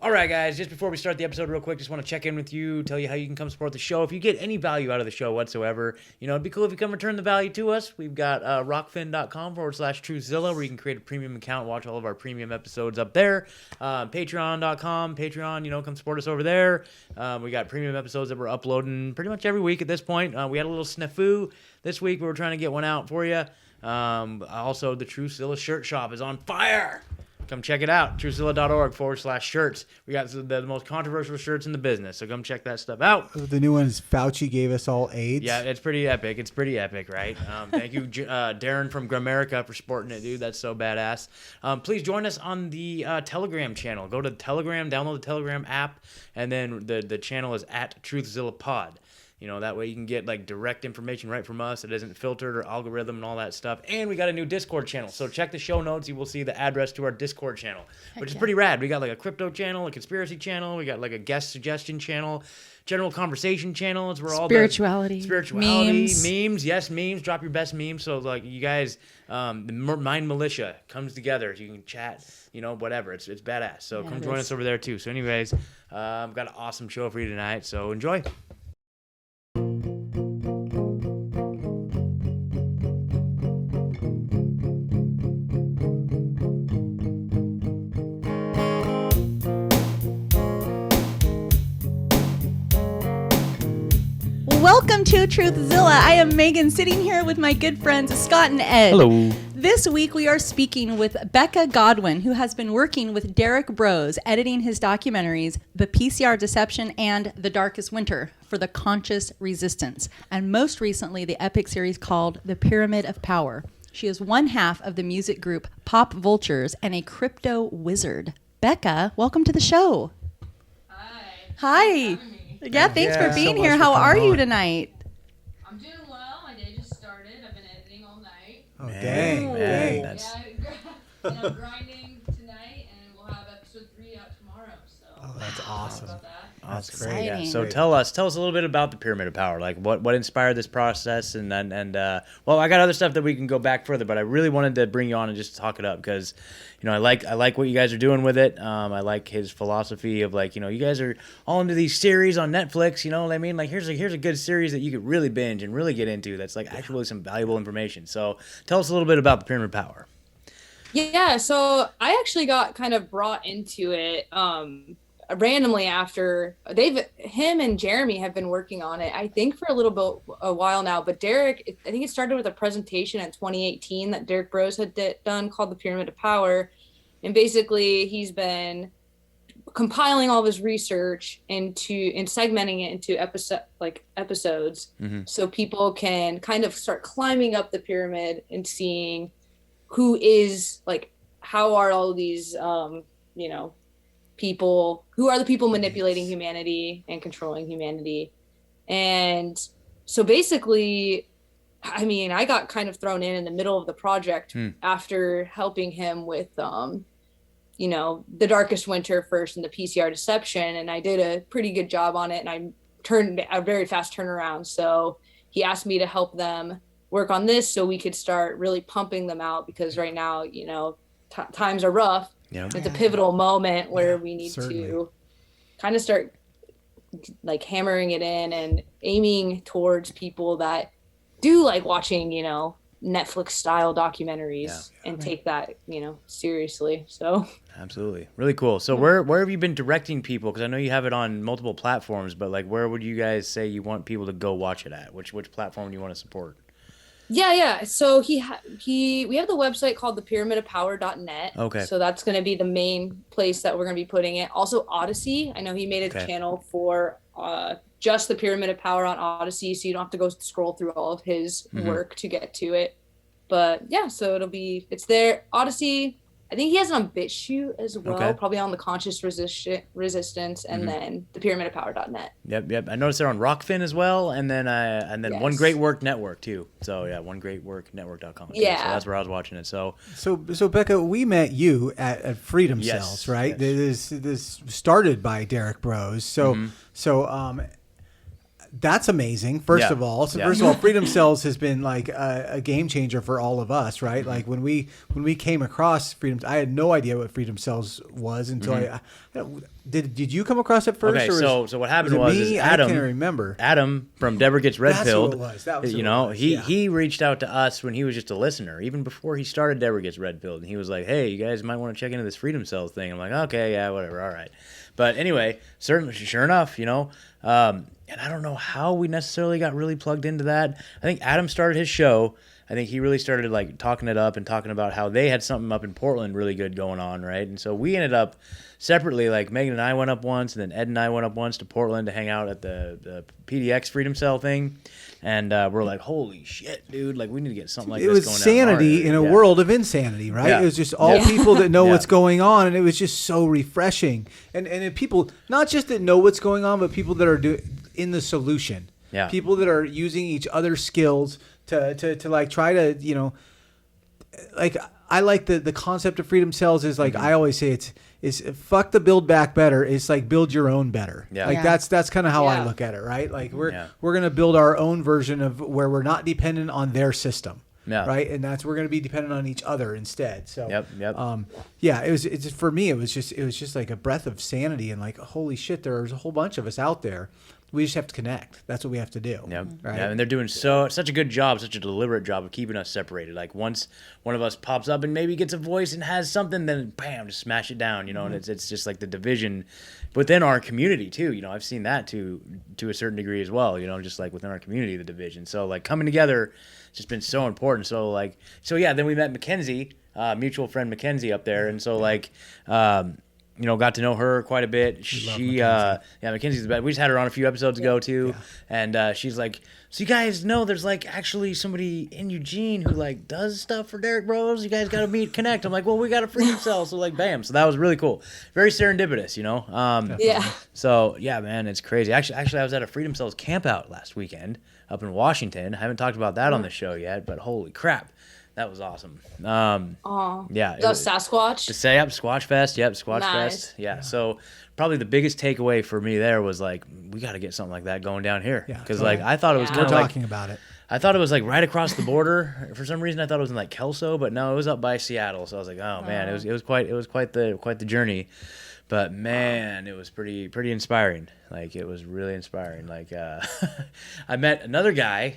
All right, guys, just before we start the episode real quick, just want to check in with you, tell you how you can come support the show. If you get any value out of the show whatsoever, it'd be cool if you come return the value to us. We've got rockfin.com/Truthzilla, where you can create a premium account, watch all of our premium episodes up there. Patreon, come support us over there. We got premium episodes that we're uploading pretty much every week at this point. We had a little snafu this week. We were trying to get one out for you. Also, the Truthzilla shirt shop is on fire. Come check it out, truthzilla.org/shirts. We got the most controversial shirts in the business, so come check that stuff out. The new one's Fauci gave us all AIDS. Yeah, it's pretty epic. It's pretty epic, right? Thank you, Darren from Gramerica, for sporting it, dude. That's so badass. Please join us on the Telegram channel. Go to Telegram, download the Telegram app, and then the channel is @TruthzillaPod. That way you can get direct information right from us. It isn't filtered or algorithm and all that stuff. And we got a new Discord channel. So check the show notes. You will see the address to our Discord channel, which is pretty rad. We got a crypto channel, a conspiracy channel. We got a guest suggestion channel, general conversation channels. We're all spirituality, memes. Yes, memes. Drop your best memes. So you guys, the Mind Militia comes together. You can chat, whatever. It's badass. So come join us over there too. So anyways, I've got an awesome show for you tonight. So enjoy. Welcome to Truthzilla. I am Megan, sitting here with my good friends Scott and Ed. Hello. This week we are speaking with Becca Godwin, who has been working with Derrick Broze, editing his documentaries, The PCR Deception and The Darkest Winter, for the Conscious Resistance, and most recently the epic series called The Pyramid of Power. She is one half of the music group Pop Vultures and a crypto wizard. Becca, welcome to the show. Hi. Yeah, thanks for being here. How are you tonight? I'm doing well. My day just started. I've been editing all night. Oh, dang. And I'm grinding tonight, and we'll have episode 3 out tomorrow. So that's awesome. About that. That's great. Yeah. So tell us a little bit about the Pyramid of Power. What inspired this process, and well, I got other stuff that we can go back further, but I really wanted to bring you on and just talk it up because, I like what you guys are doing with it. I like his philosophy of you guys are all into these series on Netflix. You know what I mean? Here's a good series that you could really binge and really get into. That's actually some valuable information. So tell us a little bit about the Pyramid of Power. Yeah. So I actually got kind of brought into it. Randomly after him and Jeremy have been working on it, I think for a while now, but Derrick, I think it started with a presentation in 2018 that Derrick Broze had done called The Pyramid of Power. And basically he's been compiling all of his research and segmenting it into episodes. Mm-hmm. So people can kind of start climbing up the pyramid and seeing who is how are all these, people, who are the people manipulating humanity and controlling humanity. And so basically, I got kind of thrown in the middle of the project after helping him with, The Darkest Winter first and the PCR Deception. And I did a pretty good job on it, and I turned a very fast turnaround. So he asked me to help them work on this so we could start really pumping them out, because right now, times are rough. Yeah. It's a pivotal moment where we need to kind of start hammering it in and aiming towards people that do like watching, Netflix style documentaries and take that, seriously. So absolutely. Really cool. So where have you been directing people? Because I know you have it on multiple platforms, but where would you guys say you want people to go watch it at? Which platform do you want to support? Yeah. So we have the website called thepyramidofpower.net. Okay. So that's going to be the main place that we're going to be putting it. Also Odyssey. I know he made a channel for just the Pyramid of Power on Odyssey, so you don't have to go scroll through all of his work to get to it. But yeah, so it's there. Odyssey. I think he has it on BitChute as well, probably on the Conscious Resistance, and then thepyramidofpower.net. Yep. I noticed they're on Rockfin as well, and then One Great Work Network too. So yeah, onegreatworknetwork.com. Yeah, so that's where I was watching it. So Becca, we met you at Freedom Cells, right? Yes. This started by Derrick Broze. So That's amazing. First Yeah. of all, so Yeah. first of all, Freedom Cells has been like a game changer for all of us, right? Mm-hmm. Like when we came across Freedom, I had no idea what Freedom Cells was until I did you come across it first? Mm-hmm. Okay, or so what happened it was me? is Adam, I can't remember. Adam from Deborah Gets Red That's who Pilled. it was. That was you who know, it was. he Yeah. he reached out to us when he was just a listener, even before he started Deborah Gets Red Pilled, and he was like, "Hey, you guys might want to check into this Freedom Cells thing." I'm like, "Okay, yeah, whatever, all right." But anyway, certainly, sure enough, you know, and I don't know how we necessarily got really plugged into that. I think Adam started his show. I think he really started like talking it up and talking about how they had something up in Portland really good going on, right? And so we ended up separately, like Megan and I went up once, and then Ed and I went up once to Portland to hang out at the PDX Freedom Cell thing. And we're like, holy shit, dude! Like we need to get something like It this was going down in our sanity area. in a Yeah. world of insanity, right? Yeah. It was just all Yeah. people that know Yeah. what's going on, and it was just so refreshing. And people not just that know what's going on, but people that are in the solution. Yeah. People that are using each other's skills to like try to, you know, like I like the concept of Freedom Cells is like I always say it's fuck the build back better. It's like build your own better. Yeah. Like Yeah. that's kind of how I Yeah. look at it, right? Like Yeah. we're gonna build our own version of where we're not dependent on their system. Yeah. Right. And we're gonna be dependent on each other instead. So Yep. yeah, it's for me it was just like a breath of sanity and like holy shit, there's a whole bunch of us out there. We just have to connect. That's what we have to do. Yep. Right. Yeah, and they're doing such a good job, such a deliberate job of keeping us separated. Like once one of us pops up and maybe gets a voice and has something, then bam, just smash it down, you know. And it's just like the division within our community too. You know, I've seen that to a certain degree as well. You know, just like within our community, the division. So like coming together, it's just been so important. So yeah, then we met Mackenzie, mutual friend Mackenzie up there, and so like. You know, got to know her quite a bit. Mackenzie's the best. We just had her on a few episodes ago too, and she's like, "So you guys know there's like actually somebody in Eugene who like does stuff for Derrick Broze. You guys got to connect." I'm like, "Well, we got a Freedom Cell," so like, bam. So that was really cool, very serendipitous, you know. Yeah. So yeah, man, it's crazy. Actually, I was at a Freedom Cells camp out last weekend up in Washington. I haven't talked about that on the show yet, but holy crap. That was awesome. Yeah. That was Sasquatch. To say up Squatch Fest. Yep, Squatch Nice. Fest. Yeah. So probably the biggest takeaway for me there was like, we got to get something like that going down here. Yeah, Because totally. like I thought it was Yeah. kind We're of like talking about it. I thought it was like right across the border. For some reason, I thought it was in like Kelso, but no, it was up by Seattle. So I was like, oh man, it was quite the journey. But man, it was pretty inspiring. Like it was really inspiring. Like I met another guy,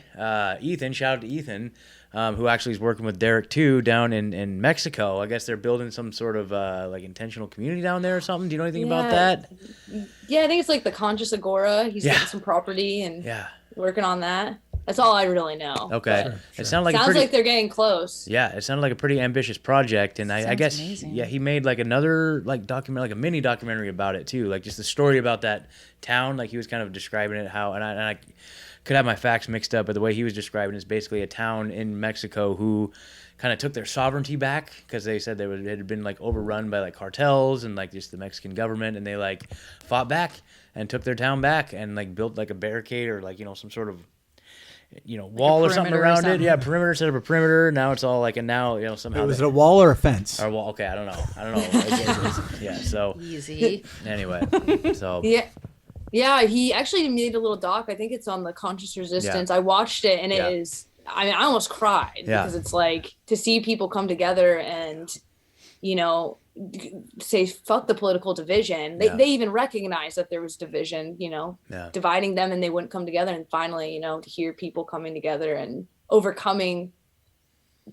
Ethan. Shout out to Ethan, who actually is working with Derrick too down in Mexico. I guess they're building some sort of like intentional community down there or something. Do you know anything about that? Yeah, I think it's like the Conscious Agora. He's Yeah. getting some property and Yeah. working on that. That's all I really know. Okay. But It sounded like sounds a pretty. like they're getting close. Yeah, it sounded like a pretty ambitious project, and I Sounds guess amazing. yeah, he made like another like document, like a mini documentary about it too, like just the story about that town. Like he was kind of describing it how, and I could have my facts mixed up, but the way he was describing it is basically a town in Mexico who kind of took their sovereignty back because they said it had been like overrun by like cartels and like just the Mexican government, and they like fought back and took their town back and like built like a barricade or like some sort of wall or something perimeter or around it. something. Yeah, perimeter, set up a perimeter. Now it's all like, and now somehow Was it a wall or a fence? or wall. Okay, I don't know. Yeah. So Easy. anyway, so Yeah, he actually made a little doc. I think it's on the Conscious Resistance. I watched it and Yeah. it is, I mean, I almost cried Yeah. because it's like to see people come together and, say, fuck the political division. They even recognized that there was division, Yeah. dividing them, and they wouldn't come together. And finally, to hear people coming together and overcoming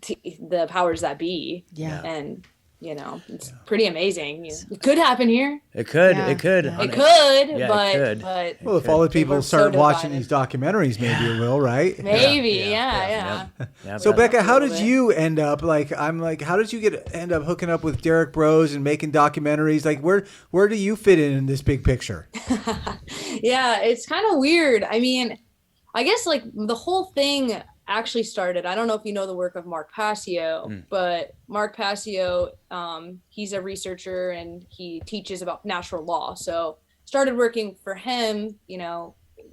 the powers that be. Yeah. And, it's pretty amazing. It could happen here. it could, Yeah. it could, Yeah. It could, Yeah, it but could. but Well, if all the people We're start so watching divided. these documentaries, maybe it will, right? maybe, Yeah. yeah. Yeah, So but- Becca, how a did little you end up how did you end up hooking up with Derrick Broze and making documentaries? Like where do you fit in this big picture? Yeah, it's kind of weird. I mean, I guess like the whole thing actually started. I don't know if you know the work of Mark Passio, but Mark Passio, he's a researcher and he teaches about natural law. So started working for him,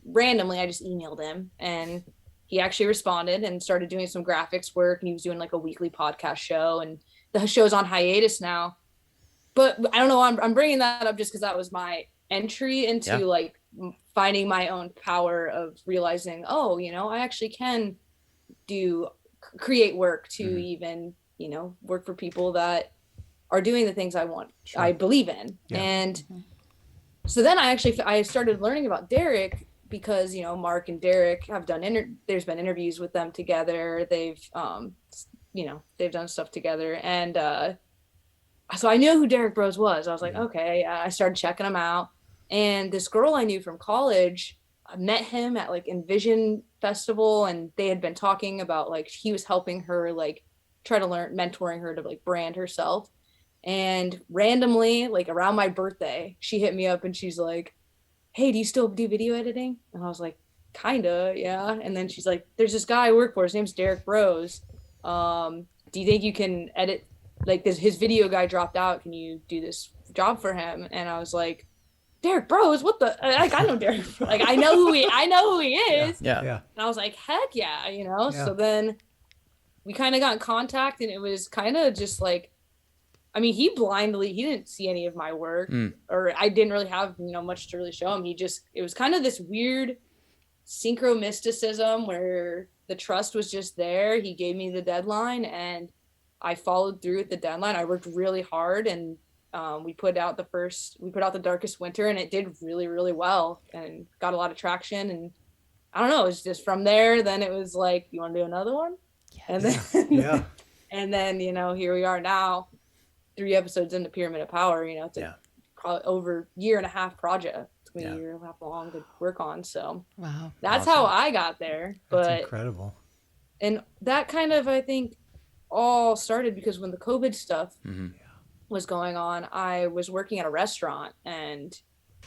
randomly. I just emailed him and he actually responded and started doing some graphics work, and he was doing like a weekly podcast show, and the show's on hiatus now. but I don't know. I'm bringing that up just because that was my entry into like finding my own power of realizing, oh, you know, I actually can create work to even, you know, work for people that are doing the things I want, I believe in. And so then I started learning about Derrick because, you know, Mark and Derrick have done, there's been interviews with them together. They've, you know, they've done stuff together. And so I knew who Derrick Broze was. I was like, okay, I started checking him out. And this girl I knew from college, I met him at like Envision Festival, and they had been talking about like, he was helping her like try to learn, mentoring her to like brand herself. And randomly, like around my birthday, she hit me up and she's like, hey, do you still do video editing? And I was like, kinda, yeah. And then she's like, there's this guy I work for, his name's Derrick Broze. Do you think you can edit, like his video guy dropped out, can you do this job for him? And I was like, Derrick Broze, what the, like, I know Derrick, like I know who he is. Yeah. And I was like, heck yeah, you know. So then we kind of got in contact, and it was kind of just like, I mean, he didn't see any of my work, or I didn't really have, you know, much to really show him. It was kind of this weird synchromysticism where the trust was just there. He gave me the deadline and I followed through with the deadline. I worked really hard, and we put out the Darkest Winter, and it did really, really well and got a lot of traction. And I don't know, it was just from there. Then it was like, you want to do another one? Yes. And then, and then, you know, here we are now, 3 episodes into Pyramid of Power. You know, it's probably over year and a half project. It took me a year and a half long to work on. So wow, that's how I got there. But that's incredible. And that kind of, I think, all started because when the COVID stuff was going on, I was working at a restaurant, and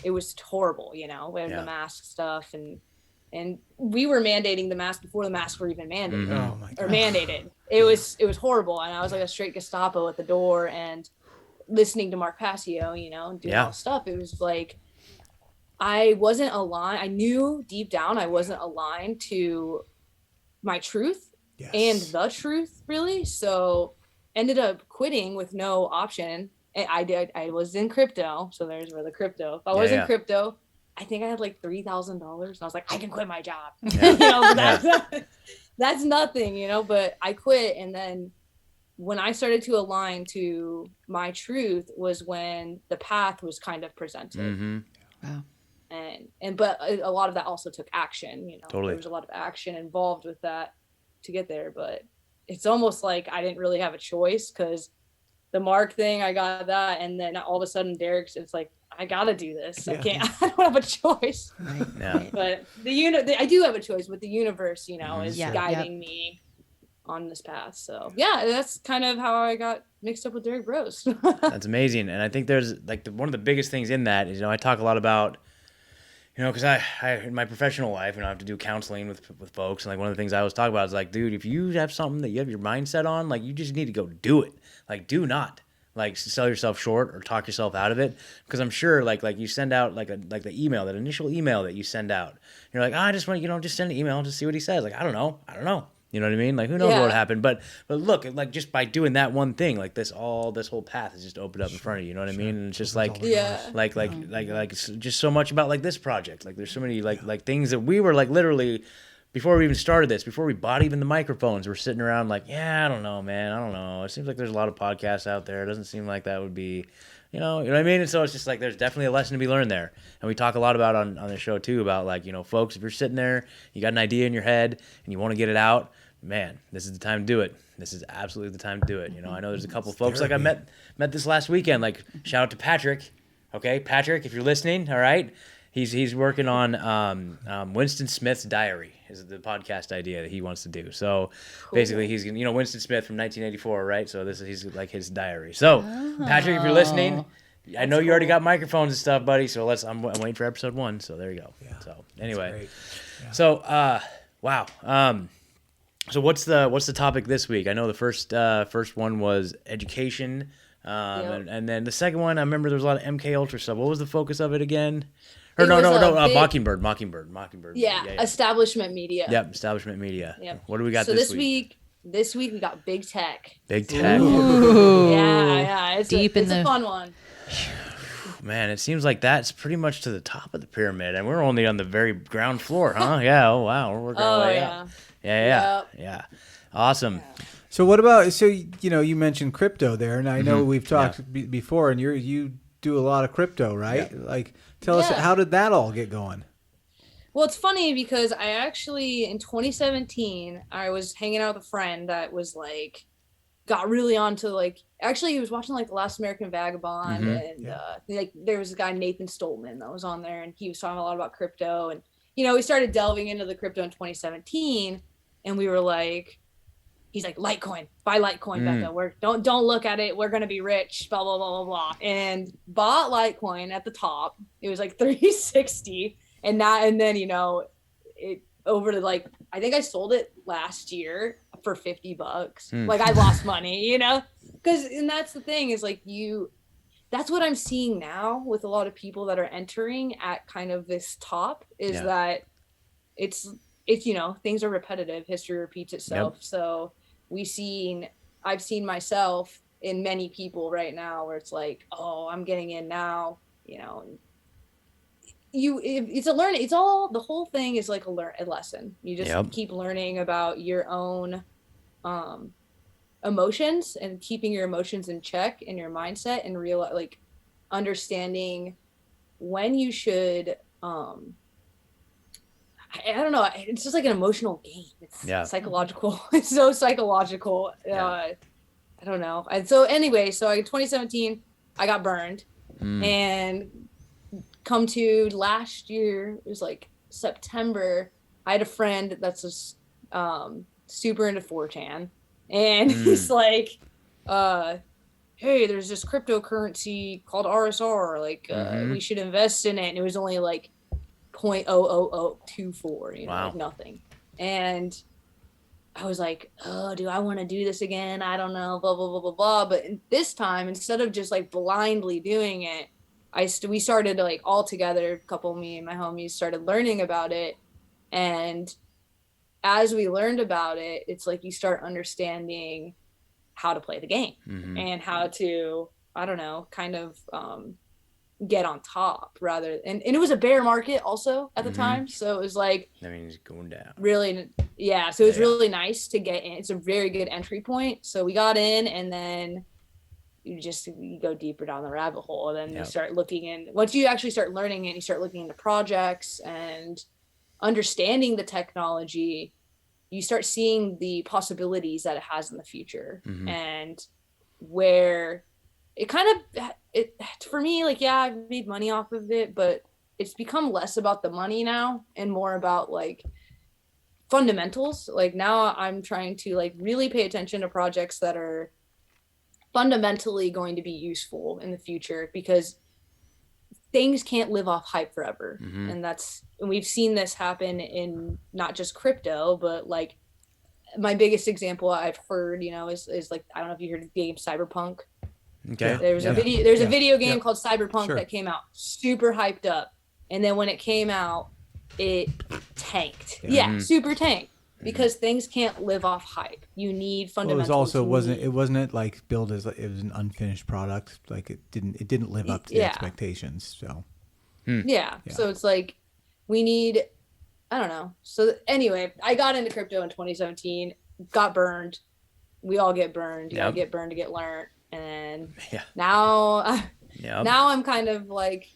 it was horrible. You know, we had the mask stuff, and we were mandating the mask before the masks were even mandated. Oh my God. Or mandated. It was horrible. And I was like a straight Gestapo at the door, and listening to Mark Passio, you know, and doing all stuff. It was like, I wasn't aligned. I knew deep down I wasn't aligned to my truth and the truth, really. So ended up quitting with no option. And I was in crypto. So there's where the crypto. If I was in crypto, I think I had like $3,000, and I was like, I can quit my job. You know, but that's nothing, you know. But I quit, and then when I started to align to my truth was when the path was kind of presented. Wow. But a lot of that also took action. You know, totally. There was a lot of action involved with that to get there. But it's almost like I didn't really have a choice, because the Mark thing, I got that, and then all of a sudden Derrick's, it's like, I gotta do this. I can't. I don't have a choice. But I do have a choice. But the universe, you know, is guiding me on this path. So that's kind of how I got mixed up with Derrick Broze. That's amazing. And I think there's like one of the biggest things in that is, you know, I talk a lot about, you know, because I in my professional life, you know, I have to do counseling with folks, and like one of the things I always talk about is like, dude, if you have something that you have your mindset on, like, you just need to go do it. Like, do not like sell yourself short or talk yourself out of it, because I'm sure like you send out like the email, that initial email that you send out, you're like, I just want, you know, just send an email and just see what he says. Like, I don't know. You know what I mean? Like, who knows what happened? But look, like, just by doing that one thing, like this whole path is just opened up in front of you. You know what I mean? And it's just like, like it's just so much about like this project. Like, there's so many like things that we were like literally, before we even started this, before we bought even the microphones, we're sitting around like, I don't know, man. I don't know. It seems like there's a lot of podcasts out there. It doesn't seem like that would be, you know what I mean? And so it's just like, there's definitely a lesson to be learned there. And we talk a lot about on the show too, about like, you know, folks, if you're sitting there, you got an idea in your head and you want to get it out, man, this is the time to do it. This is absolutely the time to do it. You know, I know there's a couple folks like I met this last weekend. Like, shout out to Patrick. Okay, Patrick, if you're listening, all right. He's working on Winston Smith's Diary is the podcast idea that he wants to do. So basically, he's, you know, Winston Smith from 1984, right? So he's like his diary. So Patrick, if you're listening, I know you already got microphones and stuff, buddy. So I'm waiting for episode 1. So there you go. Yeah, so anyway, so wow. So what's the topic this week? I know the first one was education, and then the second one, I remember there was a lot of MK Ultra stuff. What was the focus of it again? Or no, Mockingbird. Yeah, establishment media. Yep, establishment media. Yep. What do we got so this week? This week we got big tech. Big tech. Ooh. Yeah, it's Deep it's a fun one. Man, it seems like that's pretty much to the top of the pyramid, and we're only on the very ground floor, huh? Yeah. Oh, wow. We're working our way up. Yeah. Awesome. So what about, so, you know, you mentioned crypto there, and I know we've talked before, and you do a lot of crypto, right? Yeah. Like, tell us, how did that all get going? Well, it's funny because I actually, in 2017, I was hanging out with a friend that was like, got really onto like, actually he was watching like The Last American Vagabond, and like there was a guy, Nathan Stoltman, that was on there, and he was talking a lot about crypto, and you know, we started delving into the crypto in 2017, and we were like, he's like, Litecoin, buy Litecoin, Becca. Don't look at it. We're gonna be rich. Blah blah blah blah blah. And bought Litecoin at the top. It was like 360, and then you know, it over to like, I think I sold it last year for $50. Like I lost money, you know, and that's the thing is like that's what I'm seeing now with a lot of people that are entering at kind of this top is that it's you know, things are repetitive, history repeats itself. So I've seen myself in many people right now where it's like, oh, I'm getting in now, you know, it's a learning, the whole thing is like a lesson. You just keep learning about your own emotions and keeping your emotions in check in your mindset, and like understanding when you should I don't know, it's just like an emotional game. It's psychological. It's so psychological. I don't know. And so anyway, so in 2017 I got burned, and come to last year, it was like September, I had a friend that's just super into 4chan, and he's like, hey, there's this cryptocurrency called RSR, like we should invest in it, and it was only like 0.00024, you know, like nothing. And I was like, oh, do I want to do this again? I don't know, blah blah blah blah blah. But this time, instead of just like blindly doing it, we started like all together, me and my homies started learning about it. And as we learned about it, it's like you start understanding how to play the game and how to, I don't know, kind of get on top rather. And it was a bear market also at the time. So it was like, I mean, it's going down. Really, so it was really nice to get in. It's a very good entry point. So we got in, and then you go deeper down the rabbit hole, and then you start looking in. Once you actually start learning it, you start looking into projects and understanding the technology, you start seeing the possibilities that it has in the future, and where it kind of, for me, like, I've made money off of it, but it's become less about the money now and more about like fundamentals. Like now I'm trying to like really pay attention to projects that are fundamentally going to be useful in the future, because things can't live off hype forever. And we've seen this happen in not just crypto, but like my biggest example I've heard, you know, is like, I don't know if you heard the game Cyberpunk. Okay. There's a video game called Cyberpunk that came out super hyped up, and then when it came out, it tanked. Super tanked, because things can't live off hype. You need fundamentals. Well, it was also wasn't it like billed as, it was an unfinished product, like it didn't live up to the expectations. So so it's like we need, I don't know. So anyway, I got into crypto in 2017, got burned. We all get burned. You know, get burned to get learned. And now I'm kind of like,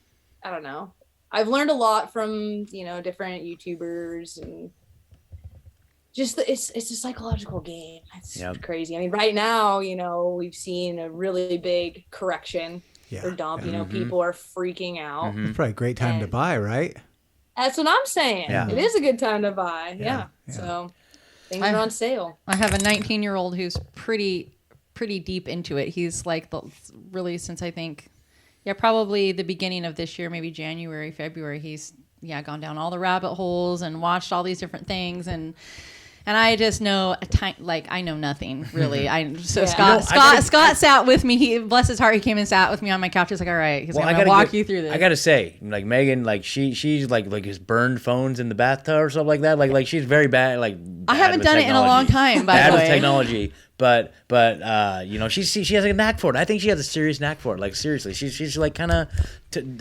I don't know. I've learned a lot from, you know, different YouTubers, and just it's a psychological game. It's crazy. I mean, right now, you know, we've seen a really big correction or dump. You know, people are freaking out. It's probably a great time to buy, right? That's what I'm saying. It is a good time to buy. So things are on sale. I have a 19-year-old who's pretty deep into it. He's like really since I think, probably the beginning of this year, maybe January, February. He's gone down all the rabbit holes and watched all these different things, and I just know I know nothing really. Scott sat with me. He, bless his heart, he came and sat with me on my couch. He's like, all right, he's gonna walk you through this. I gotta say, like Megan, like she's like his burned phones in the bathtub or something like that. Like she's very bad. Like I haven't done it in a long time. By bad the way, with technology. But you know, she has a knack for it. I think she has a serious knack for it. Like seriously, she's like kind of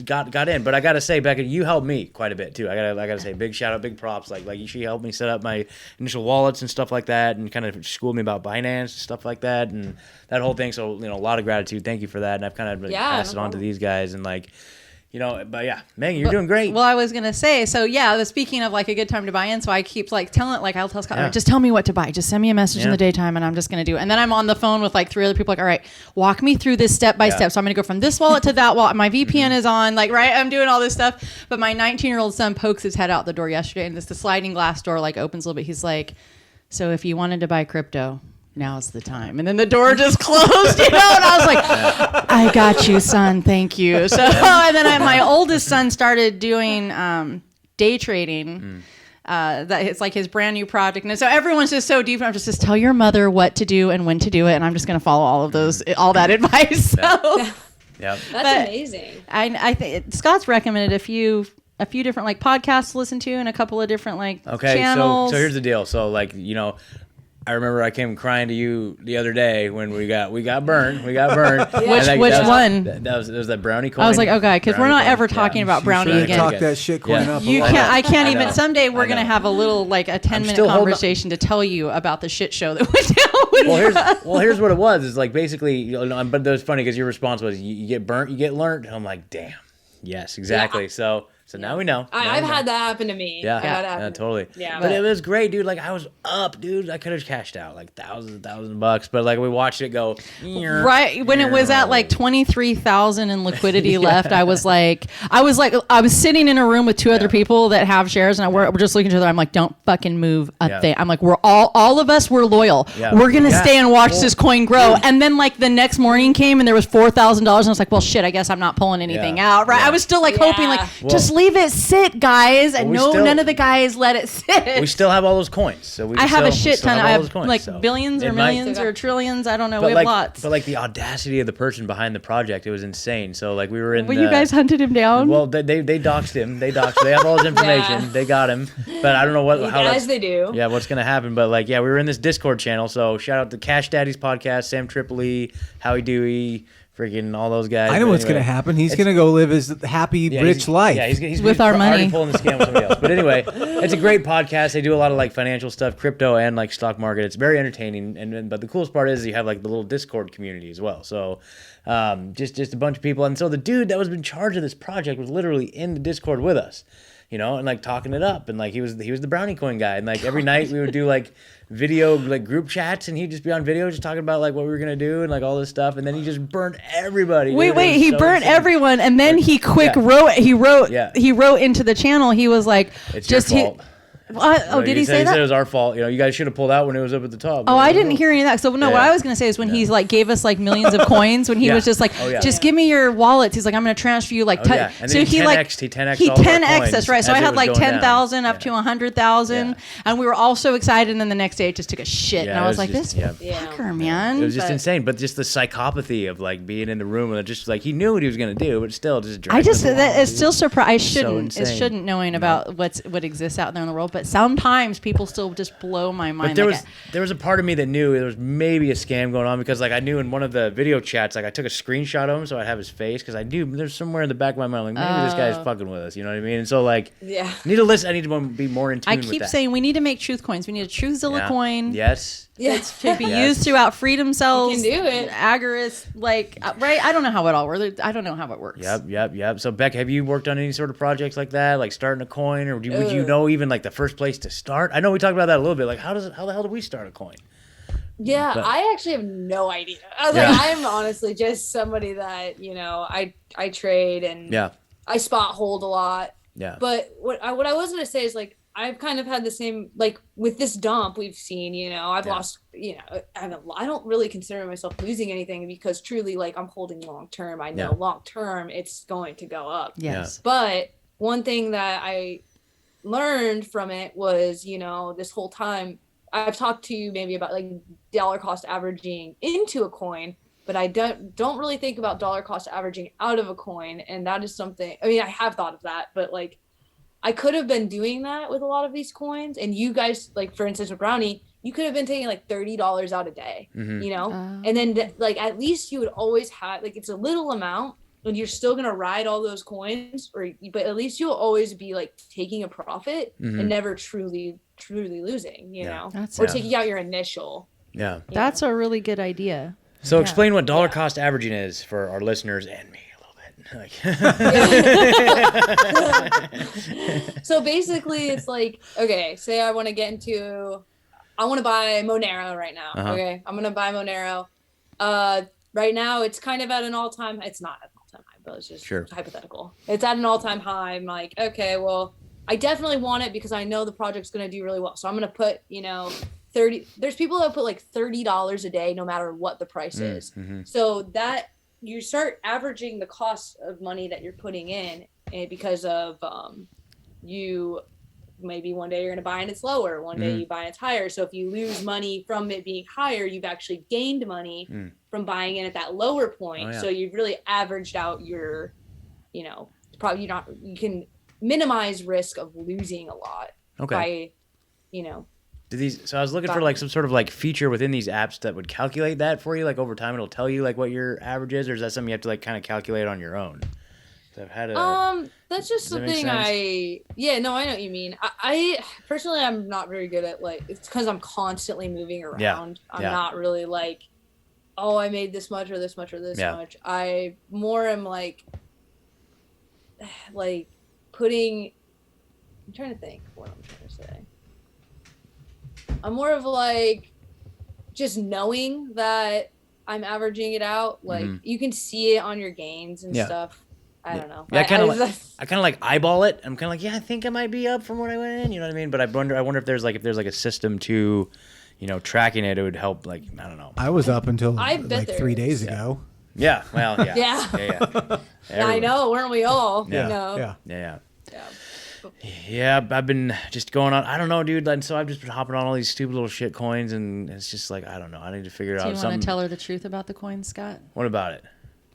got in. But I gotta say, Becca, you helped me quite a bit too. I gotta say, big shout out, big props. Like she helped me set up my initial wallets and stuff like that, and kind of schooled me about Binance and stuff like that, and that whole thing. So you know, a lot of gratitude. Thank you for that. And I've kind of passed it on to these guys, and like. You know, but yeah, Megan, you're doing great. Well, I was gonna say, so yeah, speaking of like a good time to buy in, so I keep like telling, like I'll tell Scott, just tell me what to buy, just send me a message in the daytime, and I'm just gonna do it. And then I'm on the phone with like 3 other people, like, all right, walk me through this step by step. So I'm gonna go from this wallet to that wallet. My VPN is on, like, right, I'm doing all this stuff. But my 19-year-old son pokes his head out the door yesterday, and the sliding glass door like opens a little bit. He's like, so if you wanted to buy crypto, now's the time. And then the door just closed, you know, and I was like, I got you, son. Thank you. So, and then my oldest son started doing day trading. That it's like his brand new project. And so everyone's just so deep. I'm just tell your mother what to do and when to do it. And I'm just going to follow all that advice. So, That's amazing. I think Scott's recommended a few different like podcasts to listen to and a couple of different like channels. So here's the deal. So like, you know, I remember I came crying to you the other day when we got burned. Which one? That was that brownie coin. I was like, okay, because we're not ever talking about brownie again. Talk that shit coin up. You can't. I can't even. Someday we're gonna have a little like a 10-minute conversation to tell you about the shit show that went down. Well, here's what it was. It's like basically, you know, but it was funny because your response was, you get burnt, you get learned. And I'm like, damn. Yes, exactly. Yeah. So now we know. I've had that happen to me. Yeah, totally. Yeah, but it was great, dude. Like I was up, dude. I could have cashed out like $1,000, but like we watched it go. Right when it was at like 23,000 in liquidity left, I was sitting in a room with 2 other people that have shares, and we're just looking at each other. I'm like, don't fucking move a thing. I'm like, we're all of us, we're loyal. Yeah. We're gonna stay and watch this coin grow. And then like the next morning came and there was $4,000, and I was like, well, shit. I guess I'm not pulling anything out. Right? I was still like hoping like just leave it sit, guys. And none of the guys let it sit. We still have all those coins. So I have a shit ton. I have like billions or millions or trillions. I don't know. We have lots. But like the audacity of the person behind the project, it was insane. So like we were in. Well, you guys hunted him down. Well, they doxed him. They have all his information. They got him. But I don't know as they do. Yeah, what's gonna happen? But like, we were in this Discord channel. So shout out to Cash Daddy's podcast, Sam Tripoli, Howie Dewey. Freaking all those guys. I know what's going to happen. He's going to go live his happy, rich life. Yeah, he's with our money. Already pulling the scam with somebody else. But anyway, it's a great podcast. They do a lot of like financial stuff, crypto and like stock market. It's very entertaining. But the coolest part is you have like the little Discord community as well. So just a bunch of people. And so the dude that was in charge of this project was literally in the Discord with us. You know, and like talking it up, and like he was the brownie coin guy, and like every night we would do like video like group chats, and he'd just be on video just talking about like what we were gonna do and like all this stuff, and then he just burnt everybody. Wait, he burnt everyone, and then he wrote into the channel. He was like, it's your fault. Did he say that? He said it was our fault. You know, you guys should have pulled out when it was up at the top. Oh, I didn't hear any of that. So no, what I was gonna say is when he's like gave us like millions of coins, when he was just like, just give me your wallets. He's like, I'm gonna transfer you like. And so he 10x'd us, right? So I had like 10,000 up to 100,000, and we were all so excited. And then the next day it just took a shit, and I was like, this fucker, man. It was just insane, but just the psychopathy of like being in the room and just like he knew what he was gonna do, but still just. It's still surprised. It shouldn't knowing about what exists out there in the world. But sometimes people still just blow my mind. But there was a part of me that knew there was maybe a scam going on because like I knew in one of the video chats, like I took a screenshot of him so I'd have his face because I knew there's somewhere in the back of my mind like maybe this guy's fucking with us. You know what I mean? And so like I need to listen. I need to be more in tune with that. I keep saying we need to make truth coins. We need a Truthzilla coin. Yes. It's to be used throughout freedom cells. You can do it. Agoras, like, right? I don't know how it all works. I don't know how it works. Yep. So, Becca, have you worked on any sort of projects like that, like starting a coin, or would you know even like the first place to start? I know we talked about that a little bit. Like, how the hell do we start a coin? Yeah, I actually have no idea. I was like, I'm honestly just somebody that, you know, I trade and I spot hold a lot. Yeah. But what I was going to say is like, I've kind of had the same, like with this dump we've seen, you know, I've lost, you know, I don't really consider myself losing anything because truly like I'm holding long-term. I know long-term it's going to go up. Yes. But one thing that I learned from it was, you know, this whole time I've talked to you maybe about like dollar cost averaging into a coin, but I don't really think about dollar cost averaging out of a coin. And that is something, I mean, I have thought of that, but like, I could have been doing that with a lot of these coins, and you guys, like for instance with Brownie, you could have been taking like $30 out a day, you know, and then like at least you would always have like it's a little amount, and you're still gonna ride all those coins, but at least you'll always be like taking a profit and never truly losing, you know, or taking out your initial. Yeah, that's a really good idea. So explain what dollar cost averaging is for our listeners and me. So basically it's like, okay, say I want to buy Monero right now. Okay, I'm gonna buy Monero. Right now it's kind of at an all-time, it's not at an all-time high, but it's just hypothetical. It's at an all-time high. I'm like, okay, well, I definitely want it because I know the project's gonna do really well, so I'm gonna put, you know, there's people that put like $30 a day no matter what the price is. So that you start averaging the cost of money that you're putting in, and because of you maybe one day you're going to buy and it's lower, one day you buy and it's higher. So if you lose money from it being higher, you've actually gained money from buying in at that lower point. So you've really averaged out your, you know, probably you can minimize risk of losing a lot by, you know. So I was looking for like some sort of like feature within these apps that would calculate that for you, like over time it'll tell you like what your average is, or is that something you have to like kind of calculate on your own? I've had that's just something I know what you mean. I personally, I'm not very good at like, it's because I'm constantly moving around. I'm not really like, oh, I made this much or this much or this much. I more am like putting, I'm trying to think what I'm trying to say. I'm more of like just knowing that I'm averaging it out. Like you can see it on your gains and stuff. I don't know. Yeah, I kind of like eyeball it. I'm kind of like, I think I might be up from what I went in. You know what I mean? But I wonder if there's like a system to, you know, tracking it. It would help. Like, I don't know. I was up until like 3 days ago. Yeah. Well, yeah. I know, weren't we all? Yeah. You know? Yeah. Yeah, I've been just going on. I don't know, dude. And so I've just been hopping on all these stupid little shit coins, and it's just like, I don't know. I need to figure out something. Do you want to tell her the truth about the coins, Scott? What about it?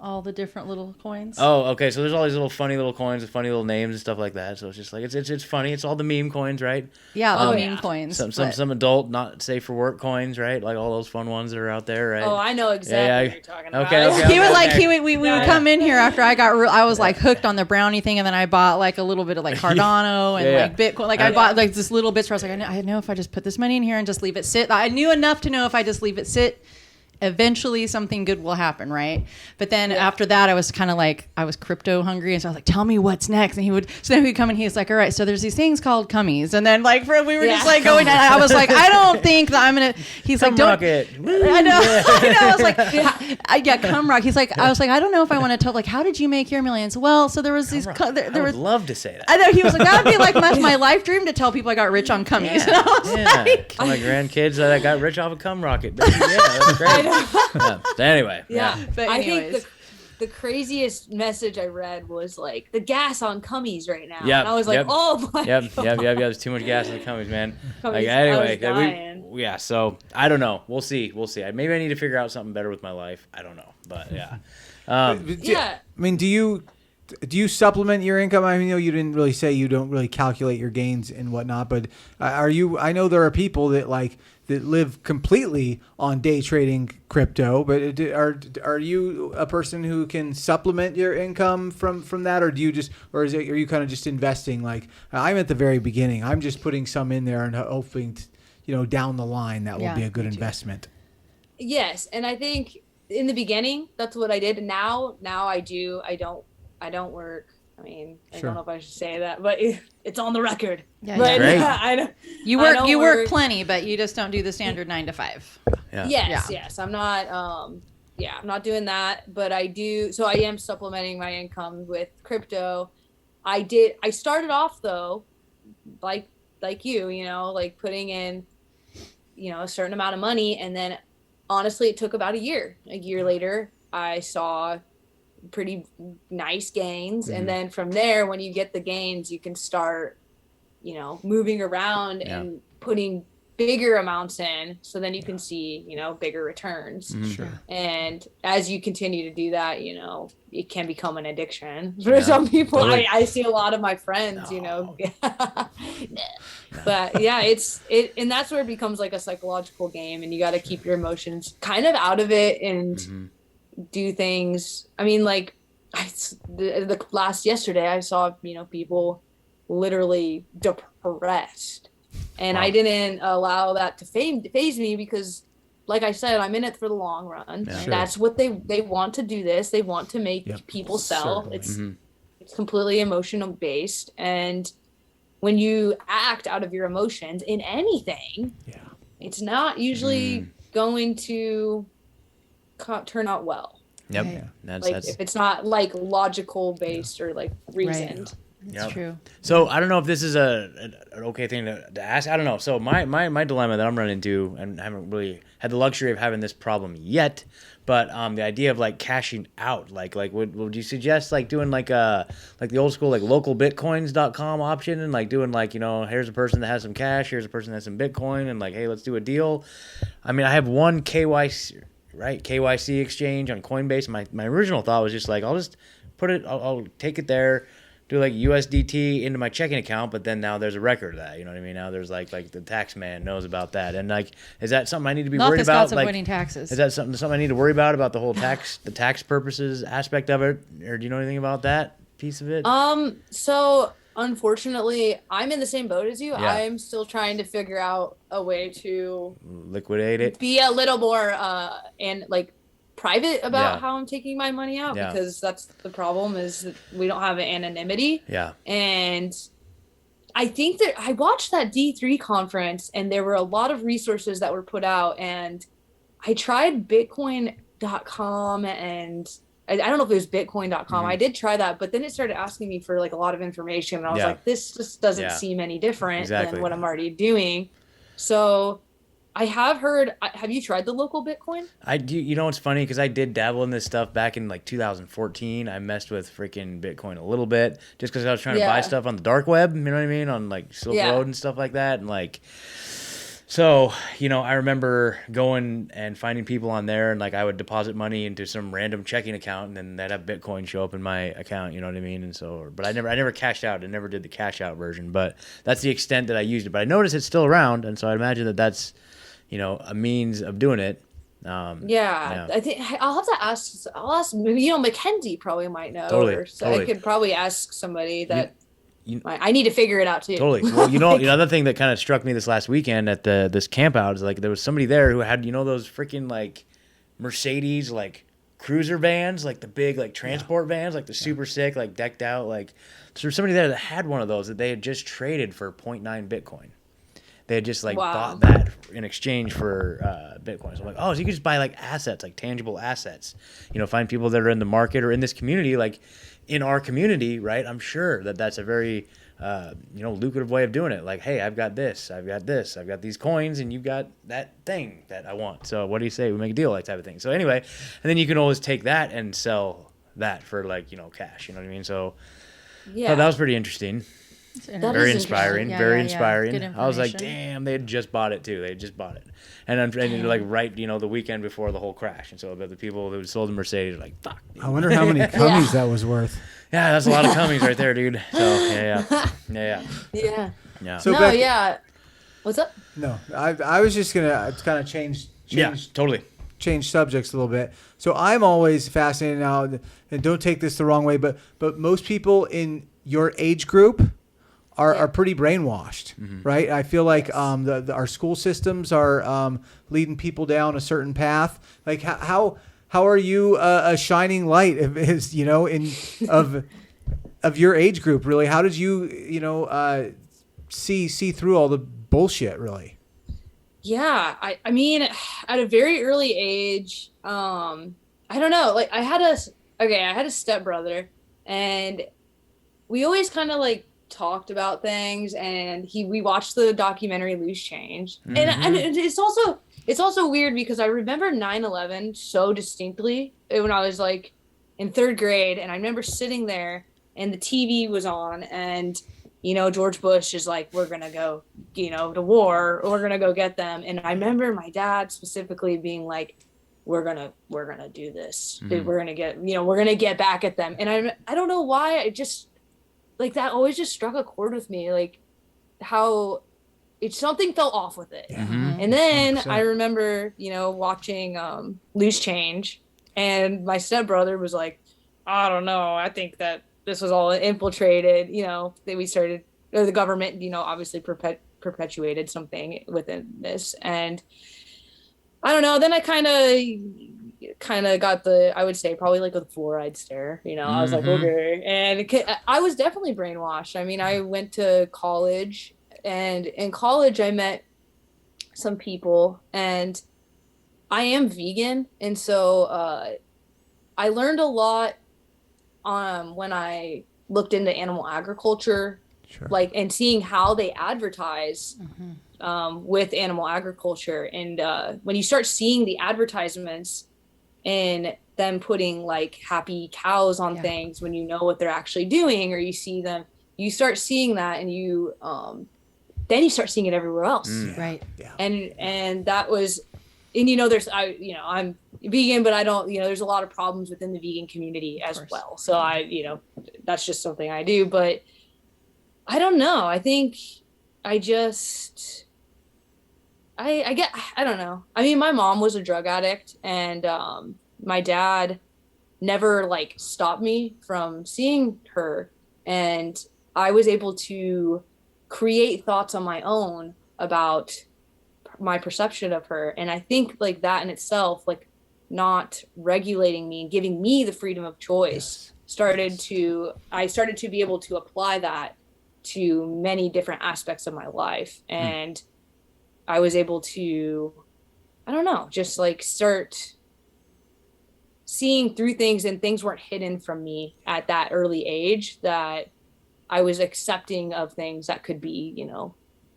All the different little coins. Oh, okay. So there's all these little funny little coins with funny little names and stuff like that. So it's just like it's funny. It's all the meme coins, right? Yeah, the meme coins. Some adult not safe for work coins, right? Like all those fun ones that are out there, right? Oh, I know exactly what you're talking about. Okay. We would come in here after I got I was like hooked on the brownie thing, and then I bought like a little bit of like Cardano and like Bitcoin. Like I bought like this little bits where I was like, I know if I just put this money in here and just leave it sit. I knew enough to know if I just leave it sit, eventually something good will happen, right? But then after that, I was kind of like, I was crypto hungry, and so I was like, tell me what's next. And so then he would come and he's like, all right, so there's these things called cummies. And then like we were just like going, and I was like, I don't think that I'm gonna. He's like, don't. Rocket. I know. I was like, cum rock. He's like, I was like, I don't know if I want to tell. Like, how did you make your millions? Well, so there was these. I would love to say that. I know. He was like, that would be like my life dream to tell people I got rich on cummies. And I was like, my grandkids that got rich off a cum rocket. Yeah, that's great. So anyway, but I think the craziest message I read was like the gas on cummies right now. Yeah, and I was like, oh my god. There's too much gas on the cummies, man. Cummies, like, anyway, so I don't know. We'll see. Maybe I need to figure out something better with my life. I don't know, but yeah. I mean, do you supplement your income? I mean, you didn't really say you don't really calculate your gains and whatnot, but are you? I know there are people that live completely on day trading crypto, but are you a person who can supplement your income from that, or are you kind of just investing? Like I'm at the very beginning, I'm just putting some in there and hoping, down the line that will be a good investment. Yes, and I think in the beginning that's what I did. And now I do. I don't work. I mean, I don't know if I should say that, but it's on the record. Yeah, but great. I don't. You work plenty, but you just don't do the standard 9 to 5. Yeah. Yes. I'm not. I'm not doing that, but I do. So I am supplementing my income with crypto. I started off though, like you, like putting in, a certain amount of money, and then honestly, it took about a year. A year later, I saw pretty nice gains, and then from there, when you get the gains, you can start moving around and putting bigger amounts in, so then you can see, bigger returns. Sure. And as you continue to do that, it can become an addiction for some people. Totally. I see a lot of my friends, but yeah, and that's where it becomes like a psychological game, and you got to keep your emotions kind of out of it and do things. I mean, like yesterday I saw, people literally depressed. And I didn't allow that to phase me because, like I said, I'm in it for the long run. Yeah. Sure. That's what they want to do this. They want to make people sell. Certainly. It's completely emotional based. And when you act out of your emotions in anything, it's not usually going to turn out well. Yep. Yeah. That's if it's not like logical based or like reasoned. Right. It's true. So I don't know if this is an okay thing to ask. I don't know. So my dilemma that I'm running into, and I haven't really had the luxury of having this problem yet, but the idea of like cashing out, like would you suggest like doing like the old school like localbitcoins.com option, and like doing like, here's a person that has some cash, here's a person that has some Bitcoin, and like, hey, let's do a deal. I mean, I have one KYC exchange on Coinbase. My original thought was just like, I'll just put it, I'll take it there, do like USDT into my checking account, but then now there's a record of that. You know what I mean? Now there's like the tax man knows about that, and like, is that something I need to be worried about? Like, avoiding taxes. Is that something I need to worry about the whole the tax purposes aspect of it, or do you know anything about that piece of it? So unfortunately, I'm in the same boat as you. Yeah. I'm still trying to figure out a way to liquidate it, be a little more and like private about how I'm taking my money out, because that's the problem, is that we don't have anonymity. Yeah. And I think that I watched that D3 conference, and there were a lot of resources that were put out, and I tried bitcoin.com, and I don't know if it was bitcoin.com. I did try that, but then it started asking me for like a lot of information, and I was like, this just doesn't seem any different than what I'm already doing. So I have heard. Have you tried the local Bitcoin? I do. You know, it's funny because I did dabble in this stuff back in like 2014. I messed with freaking Bitcoin a little bit just because I was trying to buy stuff on the dark web. You know what I mean? On like Silk Road and stuff like that. And like, so, I remember going and finding people on there, and like I would deposit money into some random checking account, and then they'd have Bitcoin show up in my account. You know what I mean? And so, but I never cashed out. I never did the cash out version, but that's the extent that I used it. But I noticed it's still around, and so I'd imagine that that's a means of doing it. I think I'll have to ask. I'll ask. Mackenzie probably might know. Totally. I could probably ask somebody that. I need to figure it out too. Totally. Well, another thing that kind of struck me this last weekend at this camp out is like there was somebody there who had those freaking like Mercedes like cruiser vans, like the big like transport vans, like the super sick, like decked out, like so there's somebody there that had one of those that they had just traded for 0.9 Bitcoin. They had just like bought that in exchange for Bitcoin. So I'm like, so you can just buy like assets, like tangible assets. Find people that are in the market or in this community, like in our community, right? I'm sure that's a very lucrative way of doing it. Like, hey, I've got this, I've got these coins, and you've got that thing that I want. So what do you say we make a deal, like type of thing. So anyway, and then you can always take that and sell that for like cash. You know what I mean? So that was pretty interesting. Very inspiring. Very inspiring. I was like, damn, they had just bought it too. They had just bought it, and like right, the weekend before the whole crash. And so the people who sold the Mercedes are like, fuck. I wonder how many cummies that was worth. Yeah, that's a lot of cummies right there, dude. So yeah. So What's up? No, I was just gonna kind of change. Yeah, totally. Change subjects a little bit. So I'm always fascinated now, and don't take this the wrong way, but most people in your age group are pretty brainwashed, right? I feel like our school systems are leading people down a certain path. Like how are you a shining light of your age group? Really, how did you see through all the bullshit? Really? Yeah, I mean, at a very early age, I don't know. Like I had a stepbrother, and we always kind of like talked about things, and we watched the documentary Loose Change, and it's also weird because I remember 9/11 so distinctly when I was like in third grade, and I remember sitting there and the TV was on, and George Bush is like, we're going to go, to war, or we're going to go get them. And I remember my dad specifically being like, we're going to do this. We're going to get, we're going to get back at them. And I don't know why, I just like that always just struck a chord with me. Like how something fell off with it. And then 100%. I remember, watching Loose Change, and my stepbrother was like, I don't know, I think that this was all infiltrated, that we started, or the government, obviously perpetuated something within this. And I don't know, then I kind of got I would say probably like a fluoride stare, I was like, okay. And I was definitely brainwashed. I mean, I went to college, and in college I met some people, and I am vegan. And so I learned a lot when I looked into animal agriculture, like, and seeing how they advertise with animal agriculture. And when you start seeing the advertisements and them putting like happy cows on things, when you know what they're actually doing, or you see them, you start seeing that, and then you start seeing it everywhere else. Right. Yeah. And that was, and I'm vegan, but I don't, there's a lot of problems within the vegan community as well. So that's just something I do, but I don't know. I think I don't know. I mean, my mom was a drug addict, and my dad never like stopped me from seeing her, and I was able to create thoughts on my own about my perception of her. And I think like that in itself, like not regulating me and giving me the freedom of choice, I started to be able to apply that to many different aspects of my life. And I was able to, I don't know, just like start seeing through things, and things weren't hidden from me at that early age, that I was accepting of things that could be,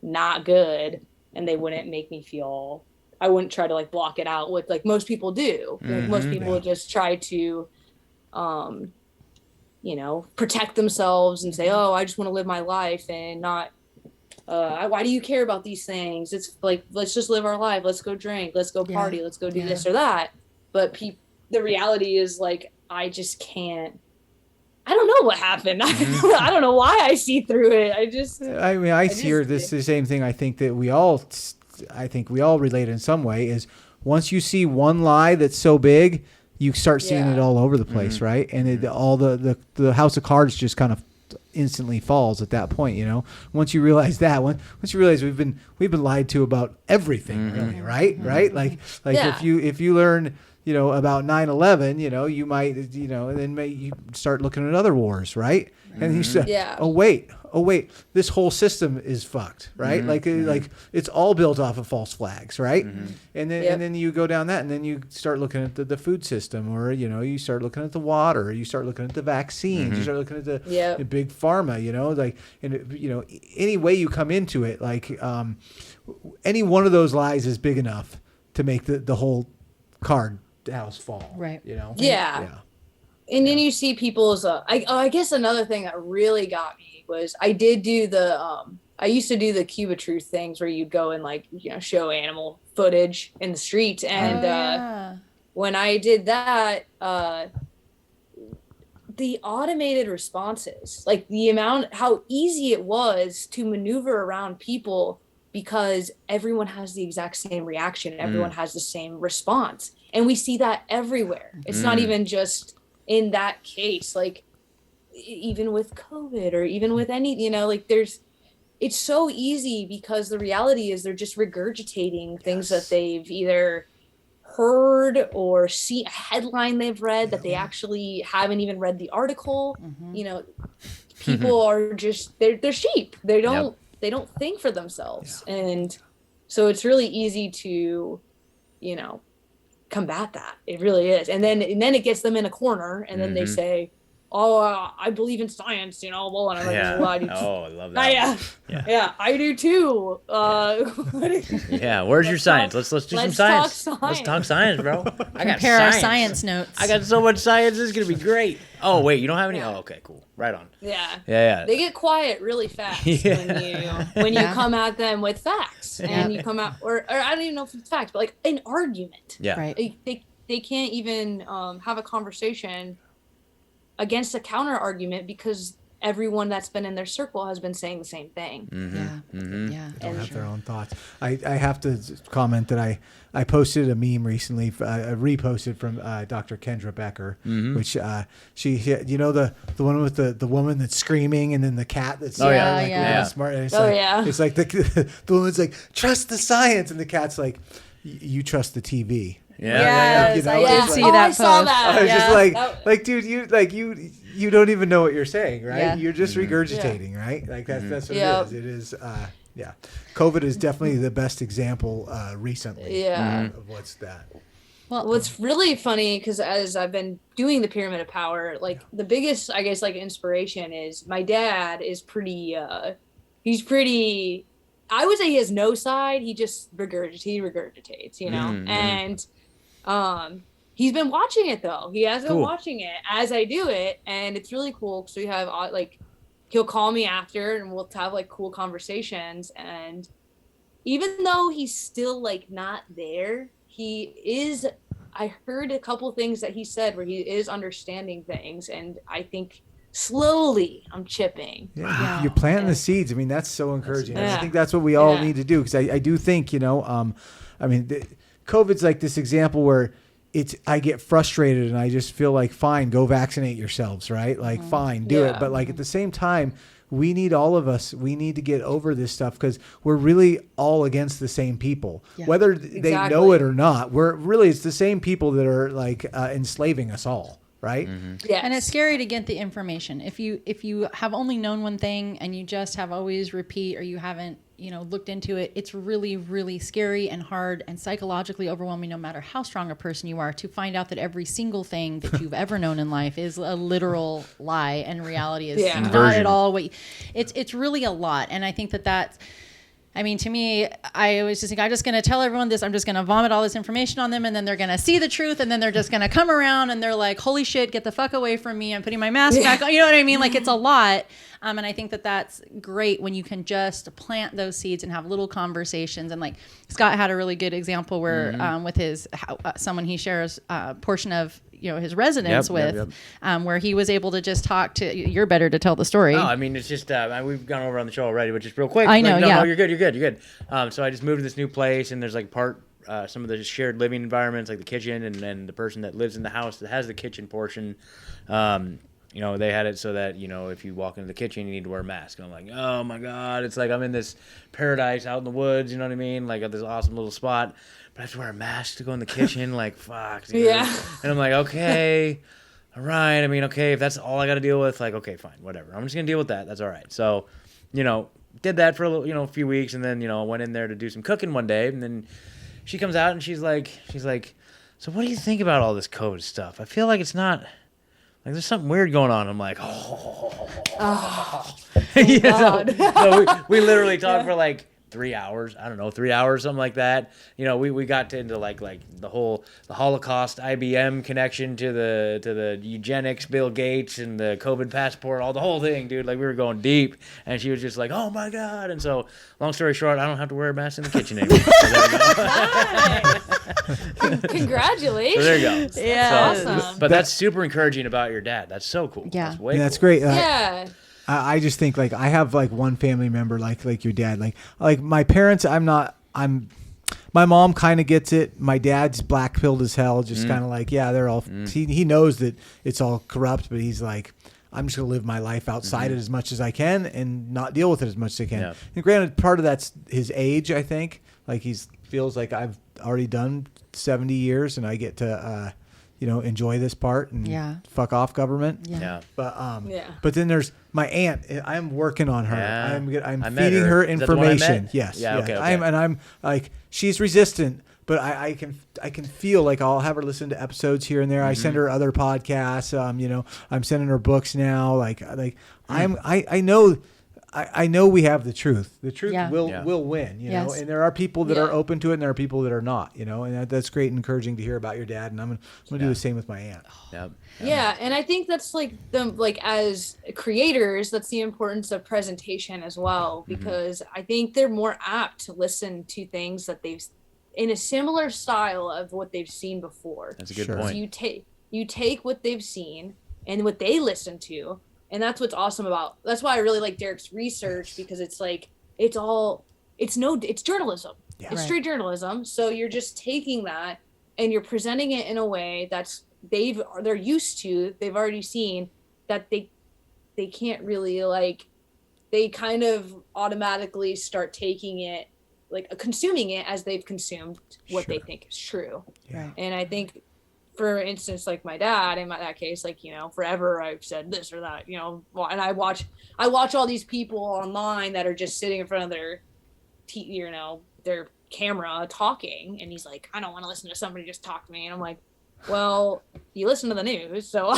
not good, and they wouldn't make me feel, I wouldn't try to like block it out with like most people do. Like most people just try to, protect themselves and say, oh, I just want to live my life and not, why do you care about these things? It's like, let's just live our life. Let's go drink. Let's go party. Let's go do this or that. But the reality is like, I just can't. I don't know what happened. I don't know why I see through it. I hear this the same thing. I think we all relate in some way, is once you see one lie that's so big, you start seeing it all over the place, right? And all the house of cards just kind of instantly falls at that point. Once you realize that, once you realize we've been lied to about everything, really, right? Like if you learn, about 9/11, you might, then you start looking at other wars, right? And you say, oh wait, this whole system is fucked, right? Like it's all built off of false flags, right? And then you go down that, and then you start looking at the food system, or you start looking at the water, you start looking at the vaccines, you start looking at the big pharma, like, and any way you come into it, like any one of those lies is big enough to make the whole card house fall, right? And then you see people's I guess another thing that really got me was I did do I used to do the Cube of Truth things, where you'd go and like show animal footage in the streets, and when I did that, the automated responses, like the amount, how easy it was to maneuver around people, because everyone has the exact same reaction, everyone has the same response. And we see that everywhere. It's not even just in that case, like even with COVID, or even with any, like it's so easy, because the reality is they're just regurgitating things that they've either heard or see a headline they've read that they actually haven't even read the article. People are just, they're sheep. They don't think for themselves. And so it's really easy to, combat that. It really is. And then it gets them in a corner, and then they say, I believe in science, and I'm like, well, I do too. Oh, I love that. Yeah, I do too. Yeah, where's your science? Let's do some science. Let's talk science, bro. I got Compare our science notes. I got so much science. This is gonna be great. Oh wait, you don't have any? Yeah. Oh, okay, cool. Right on. Yeah. They get quiet really fast when you come at them with facts, and you come out, or I don't even know if it's facts, but like an argument. Yeah. Right. They can't even have a conversation against a counter argument because everyone that's been in their circle has been saying the same thing. Yeah. They don't have their own thoughts. I have to comment that I posted a meme recently, reposted from Dr. Kendra Becker, which she you know the one with the woman that's screaming and then the cat that's smart. And it's like the woman's like, trust the science, and the cat's like, you trust the TV. I did see that post. Saw that. I was just like, dude, you don't even know what you're saying, right? Yeah. You're just regurgitating, right? Like that's what it is. It is, COVID is definitely the best example recently of what's that. Well, what's really funny, because as I've been doing the Pyramid of Power, like the biggest, I guess, like inspiration is my dad is pretty, he's pretty, I would say he has no side. He just regurgitates, you know? And he's been watching it though. He has been watching it as I do it, and it's really cool. So we have like, he'll call me after and we'll have like cool conversations. And even though he's still like not there, he is, I heard a couple things that he said where he is understanding things, and I think slowly I'm chipping. You're planting the seeds. I mean, that's so encouraging. I think that's what we all need to do, because I do think, I mean, COVID's like this example where I get frustrated and I just feel like, fine, go vaccinate yourselves, right? Like, fine, do it. But like at the same time, we need all of us, we need to get over this stuff, because we're really all against the same people, whether they know it or not. It's the same people that are like enslaving us all. Right. Yes. And it's scary to get the information. If you have only known one thing and you just have always repeat, or you haven't, looked into it, it's really, really scary and hard and psychologically overwhelming, no matter how strong a person you are, to find out that every single thing that you've ever known in life is a literal lie, and reality is not at all what it's really a lot. And I think that's, I mean, to me, I always just think, I'm just going to tell everyone this. I'm just going to vomit all this information on them, and then they're going to see the truth, and then they're just going to come around, and they're like, holy shit, get the fuck away from me. I'm putting my mask back on. You know what I mean? Like, it's a lot. And I think that's great when you can just plant those seeds and have little conversations. And like Scott had a really good example where with his someone he shares a portion of his residence with, where he was able to just talk to. You're better to tell the story. Oh, I mean, it's just we've gone over on the show already, but just real quick. I know. No, you're good. So I just moved to this new place, and there's like some of the shared living environments, like the kitchen, and then the person that lives in the house that has the kitchen portion. They had it so that, if you walk into the kitchen, you need to wear a mask. And I'm like, oh my God, it's like I'm in this paradise out in the woods, you know what I mean? Like at this awesome little spot, but I have to wear a mask to go in the kitchen. Like, fuck. Dude. Yeah. And I'm like, okay, all right. I mean, okay, if that's all I got to deal with, like, okay, fine, whatever. I'm just going to deal with that. That's all right. So, did that for a few weeks, and then, I went in there to do some cooking one day, and then she comes out and she's like, so what do you think about all this COVID stuff? I feel like it's not... Like, there's something weird going on. I'm like, So we literally talked for like 3 hours. I don't know, 3 hours, something like that. We got into like the Holocaust IBM connection to the eugenics, Bill Gates, and the COVID passport, the whole thing, dude. Like, we were going deep, and she was just like, oh my God. And so, long story short, I don't have to wear a mask in the kitchen anymore. Congratulations. So there you go. Yeah. So, awesome. But that's super encouraging about your dad. That's so cool. Yeah. That's great. Yeah. I just think like I have like one family member like your dad, like my parents. My mom kind of gets it. My dad's black pilled as hell, just kind of like, they're all. He knows that it's all corrupt, but he's like, I'm just gonna live my life outside it as much as I can and not deal with it as much as I can. Yeah. And granted, part of that's his age. I think like he feels like I've already done 70 years and I get to enjoy this part and fuck off government. Yeah. But then there's my aunt. I'm working on her. Yeah. I'm feeding her information. Yes. Yeah. Okay. I'm like, she's resistant, but I can feel like I'll have her listen to episodes here and there. I send her other podcasts. I'm sending her books now. I know we have the truth. The truth will win, you know. And there are people that are open to it, and there are people that are not, you know. And that's great and encouraging to hear about your dad. And I'm gonna do the same with my aunt. Yeah, and I think that's as creators, that's the importance of presentation as well, because I think they're more apt to listen to things that they've in a similar style of what they've seen before. That's a good point. So you take what they've seen and what they listen to. And that's what's awesome that's why I really like Derrick's research, because it's it's journalism. Yeah. It's straight journalism. So you're just taking that and you're presenting it in a way that's they're used to, they've already seen, that they can't really they kind of automatically start taking it, consuming it as they've consumed what they think is true. Yeah. And I think, for instance, my dad, in that case, forever I've said this or that, and I watch all these people online that are just sitting in front of their their camera talking, and he's like, I don't want to listen to somebody just talk to me. And I'm like, well, you listen to the news, so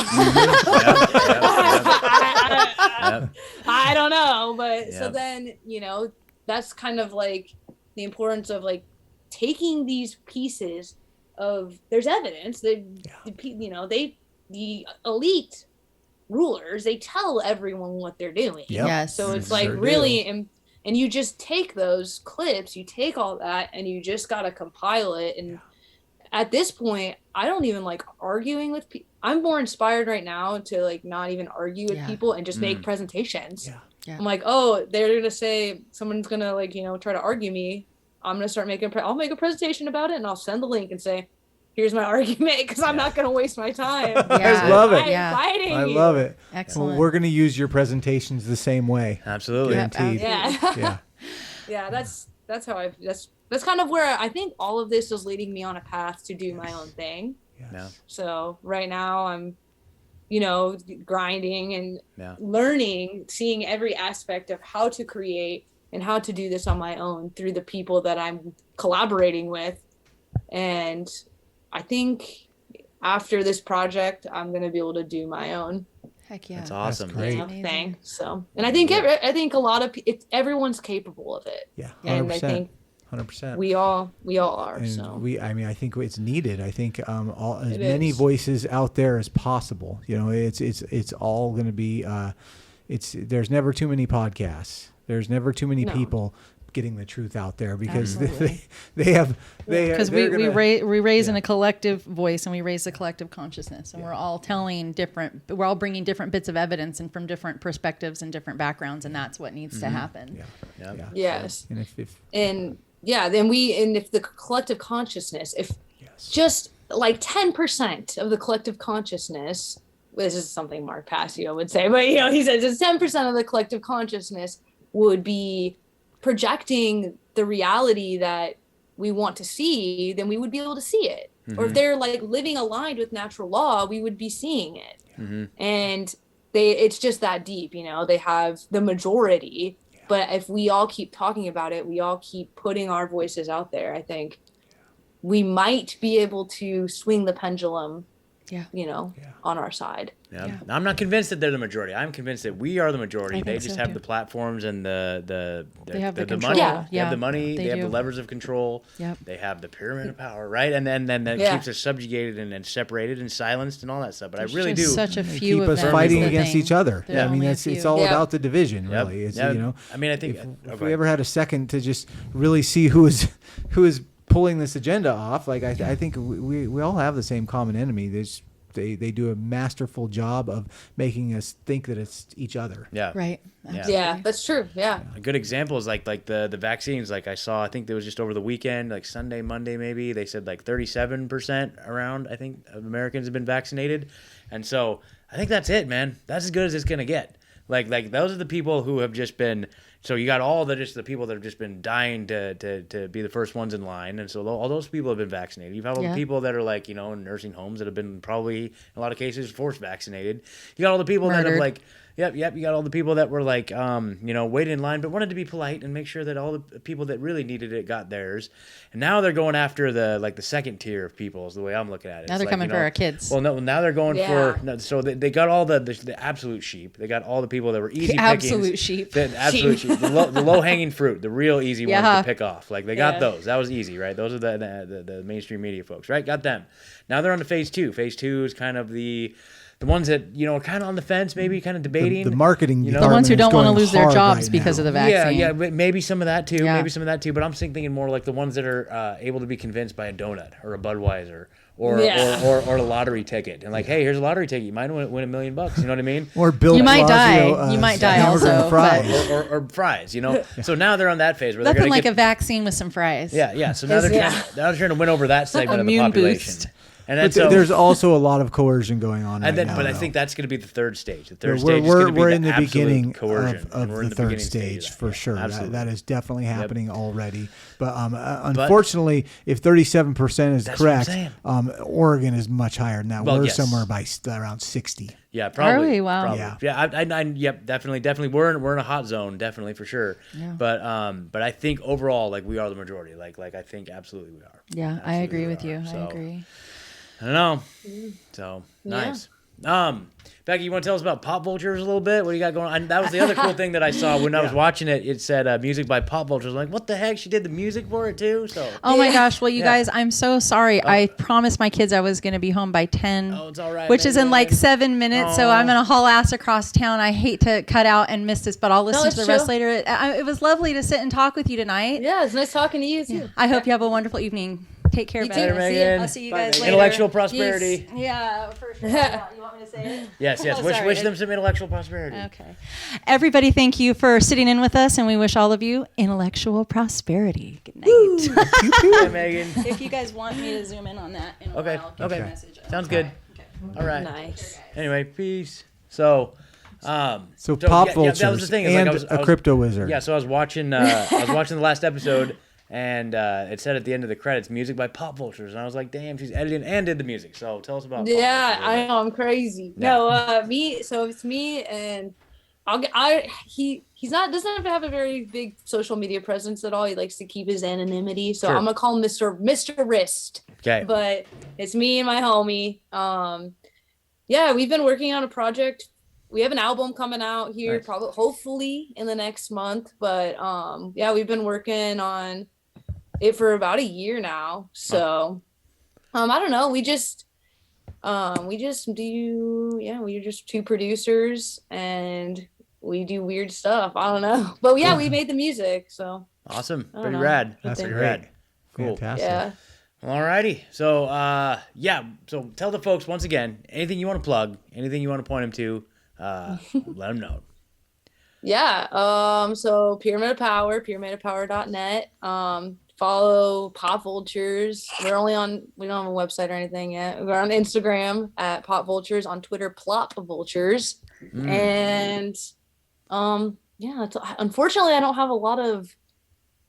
I don't know. But so then, that's kind of the importance of taking these pieces of, there's evidence that the elite rulers, they tell everyone what they're doing. Yes. So it's really, and you just take those clips, you take all that, and you just got to compile it. And at this point, I don't even like arguing with people. I'm more inspired right now to not even argue with people and just make presentations. I'm like, oh, they're going to say, someone's going to try to argue me. I'm going to start I'll make a presentation about it, and I'll send the link and say, here's my argument, because I'm not going to waste my time. I love it. I love it. Excellent. Well, we're going to use your presentations the same way. Absolutely. Guaranteed. Yeah. That's how that's kind of where I think all of this is leading me on a path to do my own thing. So right now I'm, grinding and learning, seeing every aspect of how to create and how to do this on my own through the people that I'm collaborating with. And I think after this project, I'm going to be able to do my own. Heck yeah. That's awesome. That's great. Thing. So, and I think a lot of everyone's capable of it. Yeah. 100%. And I think 100%. we all are. And so I think it's needed. I think as It many is. voices out there as possible. It's all going to be. There's never too many podcasts. There's never too many people getting the truth out there, because they have because we raise in a collective voice, and we raise a collective consciousness, and we're all we're all bringing different bits of evidence and from different perspectives and different backgrounds, and that's what needs to happen. Yes. And if the collective consciousness, just 10% of the collective consciousness, this is something Mark Passio would say, but he says it's 10% of the collective consciousness would be projecting the reality that we want to see, then we would be able to see it. Or if they're living aligned with natural law, we would be seeing it. And it's just that deep, they have the majority. But if we all keep talking about it, we all keep putting our voices out there, I think we might be able to swing the pendulum, on our side. I'm not convinced that they're the majority. I'm convinced that we are the majority. They just have too. the platforms and the control. money. Yeah. They have the money. They They have do. the levers of control. Yep. They have the pyramid of power, right? And then that keeps us subjugated and separated and silenced and all that stuff. But There's I really do. just such a few keep of us them fighting is the against thing. each other. There's only a It's few. all about the division, really. It's I mean, I think if we ever had a second to just really see who is pulling this agenda off, I think we all have the same common enemy. They do a masterful job of making us think that it's each other. Yeah. Right. Yeah, that's true. Yeah. A good example is like the vaccines. I saw, I think it was just over the weekend, Sunday, Monday maybe, they said 37% around, I think, of Americans have been vaccinated. And so I think that's it, man. That's as good as it's going to get. Those are the people who have just been, so you got all the people that have just been dying to be the first ones in line. And so all those people have been vaccinated. You've had all the people that are in nursing homes that have been probably, in a lot of cases, forced vaccinated. You got all the people that have Yep. You got all the people that were like, waiting in line, but wanted to be polite and make sure that all the people that really needed it got theirs. And now they're going after the second tier of people is the way I'm looking at it. Now they're coming for our kids. Well, no, now they're going so they got all the absolute sheep. They got all the people that were easy absolute sheep. The absolute sheep. The low hanging fruit, the real easy ones to pick off. Like they got those. That was easy, right? Those are the mainstream media folks, right? Got them. Now they're on to phase 2. Phase 2 is kind of the ones that are kind of on the fence, maybe kind of debating. The marketing, the ones who don't want to lose their jobs because of the vaccine. Yeah, maybe some of that too. Yeah. Maybe some of that too. But I'm thinking more like the ones that are able to be convinced by a donut or a Budweiser or a lottery ticket, and like, hey, here's a lottery ticket. You might win $1 million. You know what I mean? Or Bill. You might Blasio, die. You might die also. Fries. Or fries. So now they're on that phase where nothing they're like a vaccine with some fries. Yeah. So now they're trying to win over that segment of the population. Boost. And then, there's also a lot of coercion going on right now. But I think that's going to be the third stage. The third stage is going to be we're in the beginning coercion, of the third stage for sure. That is definitely happening already. But unfortunately, if 37% is correct, Oregon is much higher than that. We're somewhere by around 60. Yeah, probably. Are we? Wow. Probably. Yeah, definitely. We're in a hot zone, definitely for sure. Yeah. But I think overall, like we are the majority. Like I think absolutely we are. Yeah, absolutely I agree with you. I agree. I don't know. So nice. Becky, you want to tell us about Pop Vultures a little bit? What do you got going on? That was the other cool thing that I saw when I was watching it. It said music by Pop Vultures. I'm like, what the heck? She did the music for it too? So. Oh my gosh. Well, you guys, I'm so sorry. I promised my kids I was going to be home by 10. Oh, it's all right. Which is in like 7 minutes. So I'm going to haul ass across town. I hate to cut out and miss this, but I'll listen to the rest later. It was lovely to sit and talk with you tonight. Yeah, it's nice talking to you too. Yeah. I hope you have a wonderful evening. Take care, Megan. I'll see you guys later. Intellectual prosperity. Peace. Yeah, for sure. You want me to say it? Yes. Wish them some intellectual prosperity. Okay. Everybody, thank you for sitting in with us, and we wish all of you intellectual prosperity. Good night. Hi, Megan. If you guys want me to zoom in on that in a while, I'll get you a message. Sounds good. Okay. All right. Nice. Anyway, peace. So Pop Vultures that was the thing. And a crypto wizard. Yeah, so I was watching the last episode, and it said at the end of the credits, music by Pop Vultures, and I was like, damn, she's editing and did the music. So tell us about. Yeah, I know, I'm crazy. Yeah. No, so it's me, and he's doesn't have a very big social media presence at all. He likes to keep his anonymity, so I'm gonna call him Mr. Wrist. Okay. But it's me and my homie. We've been working on a project. We have an album coming out here, hopefully in the next month. But we've been working on it for about a year now. So I don't know. We're just two producers and we do weird stuff. I don't know. But we made the music. So awesome. Pretty rad. That's pretty great. Rad. Cool. Fantastic. Yeah. Alrighty. So so tell the folks once again, anything you want to plug, anything you want to point them to, let them know. Yeah. So Pyramid of Power, pyramidofpower.net. Follow Pop Vultures. We don't have a website or anything yet. We're on Instagram at Pop Vultures, on Twitter, Plop Vultures. And unfortunately I don't have a lot of.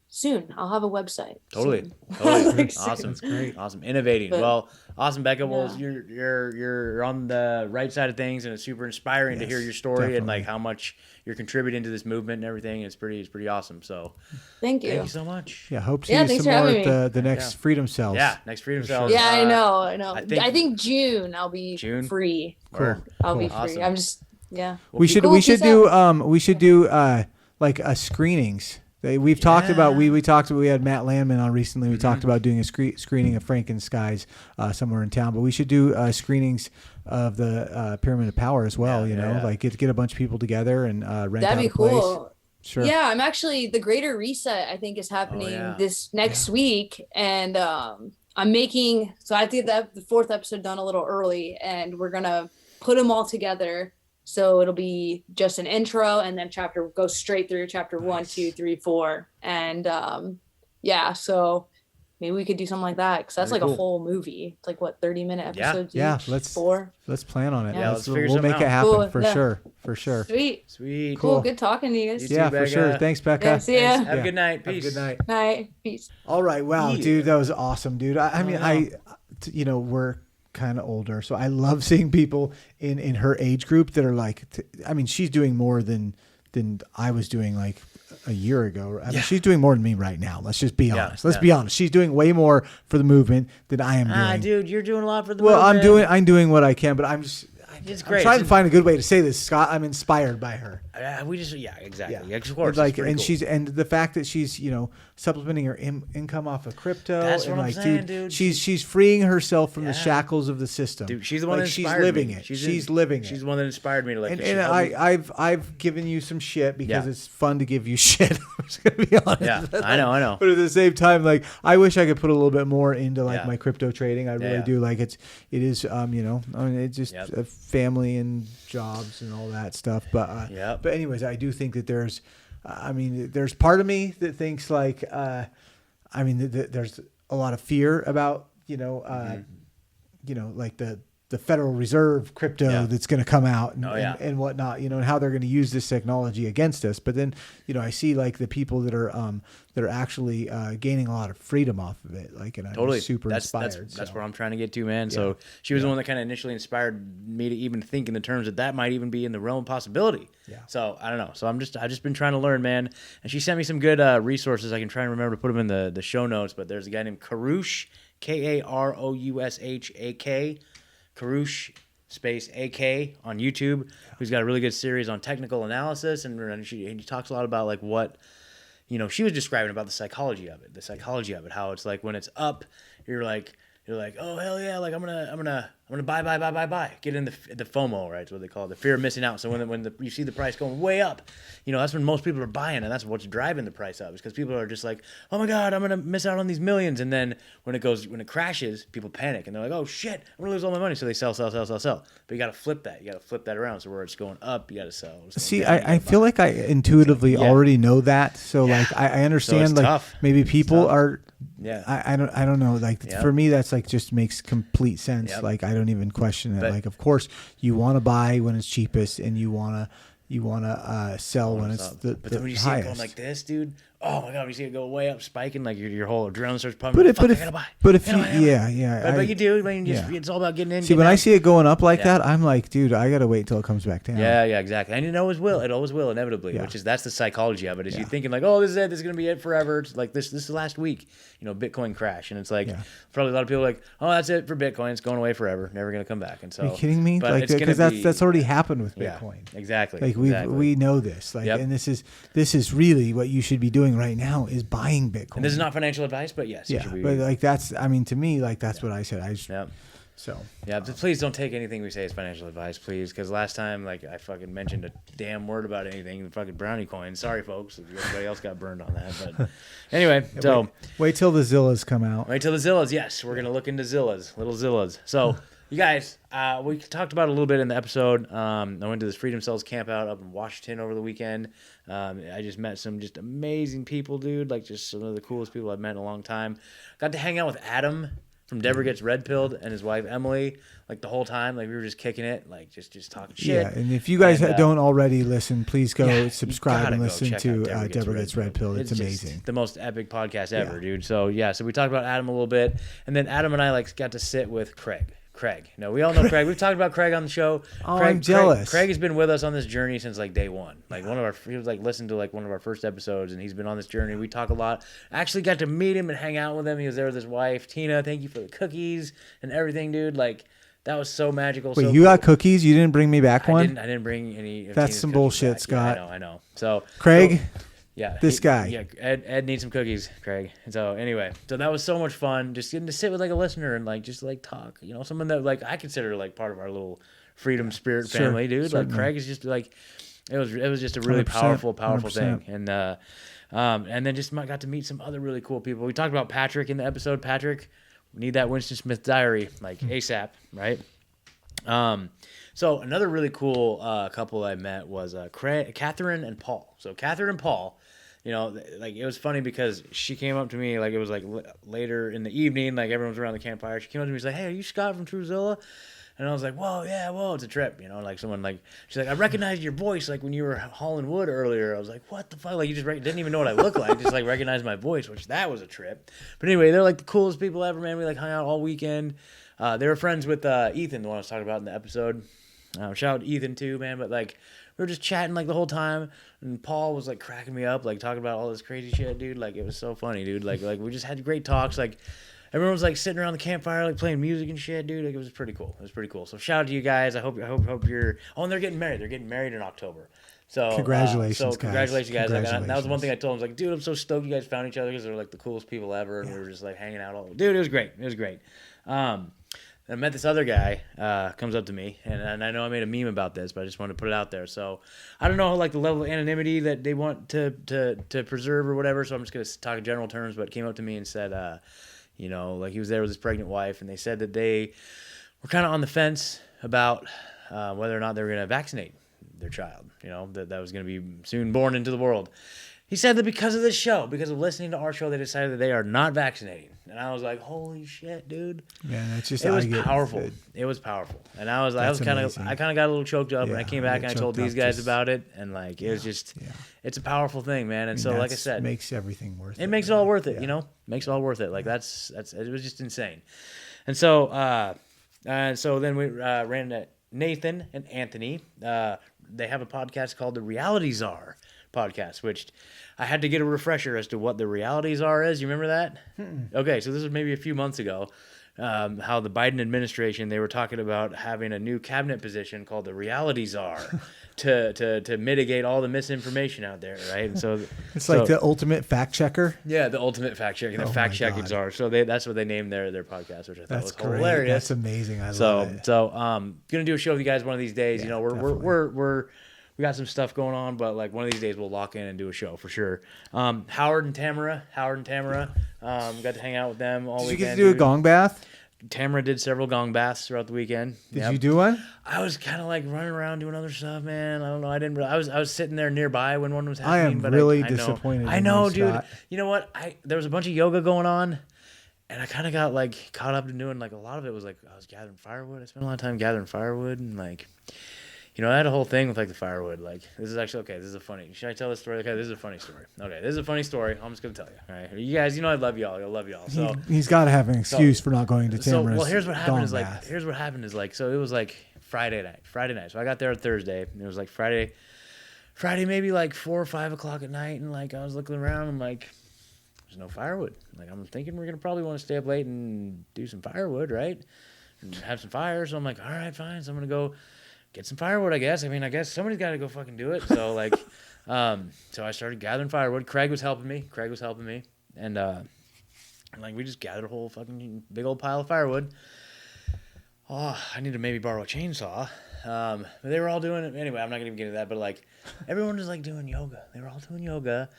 Soon I'll have a website. Totally. Awesome. That's great. Awesome. Innovating. Well, awesome, Becca. Well, you're on the right side of things, and it's super inspiring to hear your story definitely. And like how much you're contributing to this movement and everything. It's pretty awesome. So thank you so much. Yeah, hope to see you some more at the next Freedom Cells. Yeah, next Freedom Cells. Yeah, I know. I think June I'll be free. Cool. I'll be free. Awesome. I'm just we should do like screenings. We've talked about we had Matt Landman on recently. We talked about doing a screening of Frankenskies somewhere in town, but we should do screenings of the Pyramid of Power as well. Like get a bunch of people together and rent that'd out be a place. Cool. Sure. Yeah, I'm actually the Greater Reset. I think is happening this next week, and I'm making. So I think that the 4th episode done a little early, and we're gonna put them all together. So it'll be just an intro, and then goes straight through chapter 1, 2, 3, 4. And so maybe we could do something like that, because that's like a whole movie. It's like 30-minute episodes each? Yeah, let's plan on it. Yeah, we'll make it happen for sure. Sweet. Cool. good talking to you guys. Yeah, for sure. Thanks, Becca. Yeah, see ya. Have a good night. Peace. Have a good night. Night. Peace. All right. Wow, dude, that was awesome, dude. I mean, we're kind of older. So I love seeing people in her age group that are like, I mean, she's doing more than I was doing like a year ago. I mean, she's doing more than me right now. Let's just be honest. Let's be honest. She's doing way more for the movement than I am doing. Dude, you're doing a lot for the movement. I'm doing what I can, but I'm great. trying to find a good way to say this, Scott. I'm inspired by her. Exactly. Yeah, of course. And like, and cool. And the fact that she's supplementing her income off of crypto. That's what I'm saying, dude. She's freeing herself from the shackles of the system. Dude, she's the one that inspired she's living me. it. She's living it. She's the one that inspired me to like. And I've given you some shit because it's fun to give you shit. I'm just gonna be honest. Yeah, I know. But at the same time, like, I wish I could put a little bit more into like my crypto trading. I really do. Like, it is I mean, it's just a family and jobs and all that stuff. But but anyways, I do think that there's part of me that thinks like there's a lot of fear about like the Federal Reserve crypto that's going to come out and whatnot, and how they're going to use this technology against us. But then, I see like the people that are actually gaining a lot of freedom off of it. Like, and I'm super inspired. That's where I'm trying to get to, man. So she was the one that kind of initially inspired me to even think in the terms that might even be in the realm of possibility. Yeah. So I don't know. So I've just been trying to learn, man. And she sent me some good resources. I can try and remember to put them in the show notes. But there's a guy named Karush, Karoushak. Karush space AK on YouTube, who's got a really good series on technical analysis, and he talks a lot about like what she was describing about the psychology of it, how it's like when it's up, you're like, oh hell yeah, like I'm gonna buy, get in the FOMO, right? That's what they call it, the fear of missing out. So when you see the price going way up, that's when most people are buying, and that's what's driving the price up, is because people are just like, oh my god, I'm gonna miss out on these millions. And then when it crashes, people panic and they're like, oh shit, I'm gonna lose all my money. So they sell. But you gotta flip that around. So where it's going up, you gotta sell. See, I feel like I intuitively already know that. So like I understand, so like tough. Maybe people are. Yeah, I don't know. Like for me, that's like just makes complete sense. Yep. Like I don't even question it. But, like, of course, you want to buy when it's cheapest, and you wanna sell when it's the But then when you see it going like this, dude, oh my god, when you see it go way up, spiking, like your whole adrenaline starts pumping. But if you do, I mean, it's all about getting in. See, when I see it going up like that, I'm like, dude, I gotta wait till it comes back down. Yeah, exactly. And it always will. It always will, inevitably. That's the psychology of it. Is you thinking like, oh, this is it. This is gonna be it forever. It's like this is last week. Bitcoin crash, and it's like probably a lot of people are like, oh, that's it for Bitcoin. It's going away forever. Never gonna come back. And so, are you kidding me? But like, because that's already happened with Bitcoin. Yeah, exactly. Like we know this. Like, and this is really what you should be doing right now is buying Bitcoin. And this is not financial advice, but yes. But like that's, I mean, to me, like that's what I said. So but please don't take anything we say as financial advice, please, because last time, like, I fucking mentioned a damn word about anything, the fucking brownie coin. Sorry, folks, if everybody else got burned on that. But anyway, so wait till the Zillas come out. Wait till the Zillas. Yes, we're gonna look into Zillas, little Zillas. So you guys, we talked about it a little bit in the episode. I went to this Freedom Cells camp out up in Washington over the weekend. I just met some just amazing people, dude. Like, just some of the coolest people I've met in a long time. Got to hang out with Adam from Deborah Gets Red Pilled and his wife Emily, like the whole time. Like, we were just kicking it, like just talking shit. Yeah, and if you guys don't already listen, please go subscribe and listen to Deborah Gets Red Pilled. It's amazing. The most epic podcast ever, dude. So so we talked about Adam a little bit, and then Adam and I like got to sit with Craig. No, we all know Craig. We've talked about Craig on the show. Oh, I'm jealous. Craig has been with us on this journey since like day one. Like he was like listened to like one of our first episodes, and he's been on this journey. We talk a lot. Actually got to meet him and hang out with him. He was there with his wife Tina. Thank you for the cookies and everything, dude. Like, that was so magical. Wait, you got cookies? You didn't bring me back one? I didn't bring any. That's some bullshit, back. Scott. Yeah, I know. So Craig. Yeah, this guy. Yeah, Ed needs some cookies, Craig. And so anyway, so that was so much fun, just getting to sit with like a listener and like just like talk. Someone that like I consider like part of our little freedom spirit family, dude. Certainly. Like, Craig is just like it was just a really powerful 100%. Thing. And then just got to meet some other really cool people. We talked about Patrick in the episode. Patrick, we need that Winston Smith diary like ASAP, right? So another really cool couple I met was Catherine and Paul. So Catherine and Paul, like, it was funny because she came up to me, like, it was like later in the evening, like everyone's around the campfire. She came up to me, she's like, hey, are you Scott from Truthzilla? And I was like, whoa, it's a trip, like someone like, she's like, I recognized your voice, like when you were hauling wood earlier. I was like, what the fuck? Like, you just didn't even know what I looked like, just like recognized my voice, which that was a trip. But anyway, they're like the coolest people ever, man. We like hung out all weekend. They were friends with Ethan, the one I was talking about in the episode. Shout out to Ethan too, man. But like, we were just chatting like the whole time, and Paul was like cracking me up, like talking about all this crazy shit, dude. Like, it was so funny, dude. Like we just had great talks. Like, everyone was like sitting around the campfire, like playing music and shit, dude. Like, it was pretty cool. It was pretty cool. So shout out to you guys. I hope you're. Oh, and they're getting married. They're getting married in October. So congratulations, congratulations, guys. Congratulations. That was one thing I told him. I was like, dude, I'm so stoked you guys found each other because they're like the coolest people ever, and we were just like hanging out all. Dude, it was great. It was great. I met this other guy, comes up to me, and I know I made a meme about this, but I just wanted to put it out there. So I don't know like the level of anonymity that they want to preserve or whatever. So I'm just gonna talk in general terms. But came up to me and said, like he was there with his pregnant wife, and they said that they were kind of on the fence about whether or not they were gonna vaccinate their child. That was gonna be soon born into the world. He said that because of this show, because of listening to our show, they decided that they are not vaccinating. And I was like, holy shit, dude. Man, that's just it was powerful. It was powerful. And I kind of got a little choked up, and I came back and I told these guys about it, and like it was just it's a powerful thing, man. And so like I said, makes everything worth it. It makes it all worth it, Makes it all worth it. Like that's it was just insane. And so then we ran into Nathan and Anthony. They have a podcast called The Reality Czar podcast, which I had to get a refresher as to what the Reality Czar is. You remember that? Okay, so this was maybe a few months ago. How the Biden administration, they were talking about having a new cabinet position called the Reality Czar to mitigate all the misinformation out there, right? And so it's like the ultimate fact checker. Yeah, the ultimate fact checking, the fact checking czar. So that's what they named their podcast, which I thought was hilarious. That's amazing. I love it. So gonna do a show with you guys one of these days. We got some stuff going on, but like one of these days we'll lock in and do a show for sure. Howard and Tamara, got to hang out with them all weekend. Did you get to do a gong bath? Tamara did several gong baths throughout the weekend. Did you do one? I was kind of like running around doing other stuff, man. I don't know. I didn't. I was sitting there nearby when one was happening. I am really disappointed. I know, dude. Scott. You know what? There was a bunch of yoga going on, and I kind of got like caught up in doing like a lot of it was like I was gathering firewood. I spent a lot of time gathering firewood and like. I had a whole thing with like the firewood. Like this is actually okay. This is a funny. Should I tell this story? Okay, this is a funny story. Okay, this is a funny story. I'm just gonna tell you. All right, you guys. I love y'all. I love y'all. So he's got to have an excuse for not going to Tamara's. So here's what happened. Is like so it was like Friday night. So I got there on Thursday. And it was like Friday maybe like 4 or 5 o'clock at night, and like I was looking around. I'm like, there's no firewood. Like I'm thinking we're gonna probably want to stay up late and do some firewood, right? And have some fire. So I'm like, all right, fine. So I'm gonna go. Get some firewood, I guess. I guess somebody's got to go fucking do it. So, like, so I started gathering firewood. Craig was helping me. And, like, we just gathered a whole fucking big old pile of firewood. Oh, I need to maybe borrow a chainsaw. But they were all doing it. Anyway, I'm not going to even get into that. But, like, everyone was, like, doing yoga. They were all doing yoga,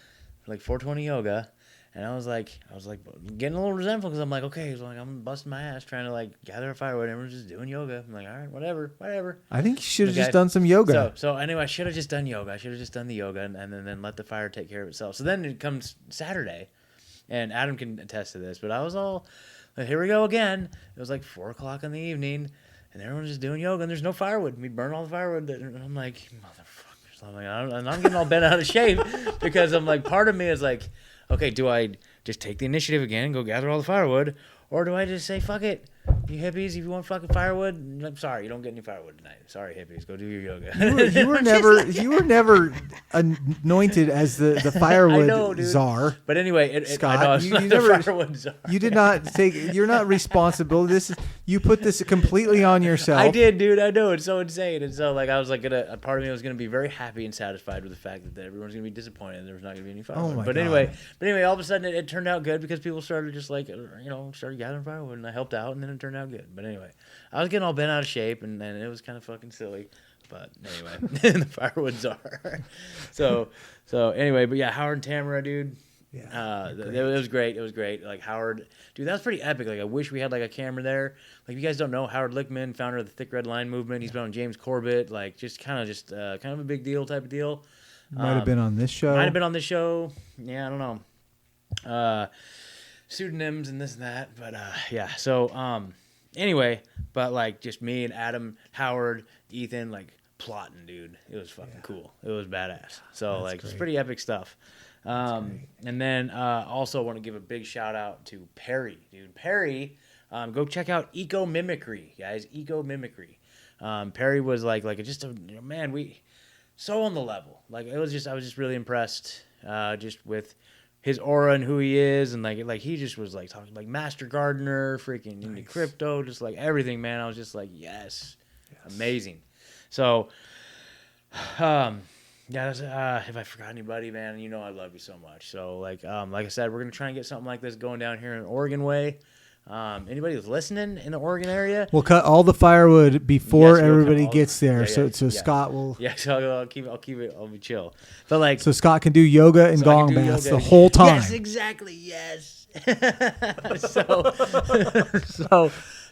like 420 yoga. And I was like getting a little resentful because I'm like, okay, so like I'm busting my ass trying to like gather a firewood and everyone's just doing yoga. I'm like, all right, whatever. I think you should have just done some yoga. So anyway, I should have just done yoga. I should have just done the yoga and then let the fire take care of itself. So then it comes Saturday, and Adam can attest to this, but I was all, like, here we go again. It was like 4 o'clock in the evening, and everyone's just doing yoga, and there's no firewood. We burn all the firewood, and I'm like, motherfuckers. I'm getting all bent out of shape because I'm like, part of me is like, okay, do I just take the initiative again and go gather all the firewood? Or do I just say, fuck it, you hippies, if you want fucking firewood, I'm sorry, you don't get any firewood tonight. Sorry, hippies, go do your yoga. You were never anointed as the firewood czar. But anyway, Scott, I know it's not the firewood czar. You did not take. You're not responsible. You put this completely on yourself. I did, dude. I know, it's so insane. And so like I was like a part of me was gonna be very happy and satisfied with the fact that everyone's gonna be disappointed and there was not gonna be any firewood. Oh my God. Anyway, all of a sudden it turned out good because people started just like started gathering firewood and I helped out and then it turned out good. But anyway, I was getting all bent out of shape and it was kind of fucking silly. But anyway, the firewood czar. So anyway, but yeah, Howard and Tamara, dude. Yeah, it was great. It was great. Like Howard, dude, that was pretty epic. Like I wish we had like a camera there. Like if you guys don't know, Howard Lickman, founder of the Thick Red Line movement. He's been on James Corbett. Like just kind of a big deal type of deal. Might have been on this show. Yeah, I don't know. Pseudonyms and this and that, but yeah. So anyway, but like just me and Adam, Howard, Ethan, like plotting, dude. It was fucking cool. It was badass. So like it's pretty epic stuff. And then also want to give a big shout out to Perry, dude. Perry Go check out Eco Mimicry, guys. Eco Mimicry. Perry was like just a man. We so on the level. Like I was just really impressed, just with his aura and who he is, and like he just was like talking like master gardener, freaking into crypto, just like everything, man. I was just like, yes. Amazing. So, yeah, if I forgot anybody, man, you know I love you so much. So, like I said, we're gonna try and get something like this going down here in Oregon way. Anybody who's listening in the Oregon area, we'll cut all the firewood before Yes, we'll everybody cut all gets there. yeah, So Scott will. Yeah, so I'll keep it. I'll be chill. But like, So Scott can do yoga and so I gong can do baths yoga. the whole time. Yes, exactly. Yes.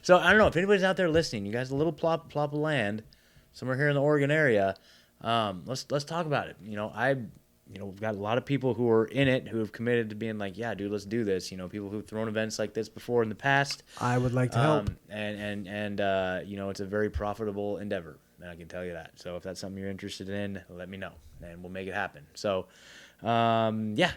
So I don't know if anybody's out there listening. You guys, a little plop of land somewhere here in the Oregon area. Let's talk about it. We've got a lot of people who are in it who have committed to being like, yeah, dude, let's do this. People who've thrown events like this before in the past. I would like to help. And it's a very profitable endeavor, and I can tell you that. So if that's something you're interested in, let me know, and we'll make it happen. So, yeah.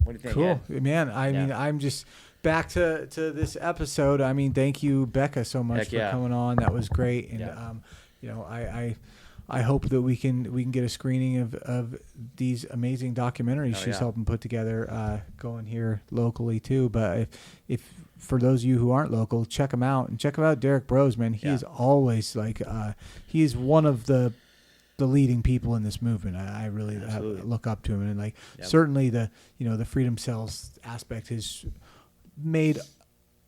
What do you think? Cool, Ed? man. I mean, I'm just back to this episode. I mean, thank you, Becca, so much for coming on. That was great, and I hope that we can get a screening of these amazing documentaries she's helping put together, going here locally too. But if for those of you who aren't local, check them out and check out Derrick Broze, man. He is always like he is one of the leading people in this movement. I really look up to him, and certainly the the freedom cells aspect has made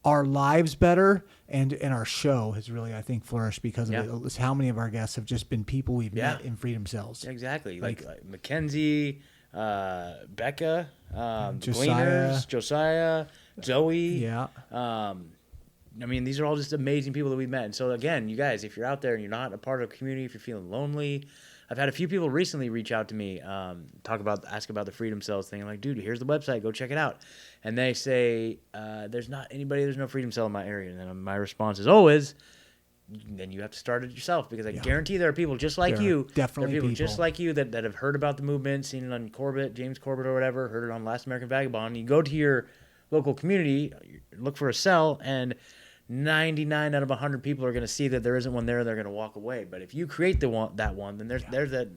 our lives better, and our show has really, I think, flourished because of it. It's how many of our guests have just been people we've met in freedom cells. Exactly, like Mackenzie, Becca, Josiah, Zoe. Yeah. I mean, these are all just amazing people that we've met. And so, again, you guys, if you're out there and you're not a part of a community, if you're feeling lonely, I've had a few people recently reach out to me, ask about the Freedom Cells thing. I'm like, dude, here's the website. Go check it out. And they say, there's no Freedom Cell in my area. And then my response is always, then you have to start it yourself, because I guarantee there are people just like you. Definitely there are people just like you that have heard about the movement, seen it on James Corbett or whatever, heard it on Last American Vagabond. You go to your local community, look for a cell, and 99 out of 100 people are going to see that there isn't one there, and they're going to walk away. But if you create that one, then there's a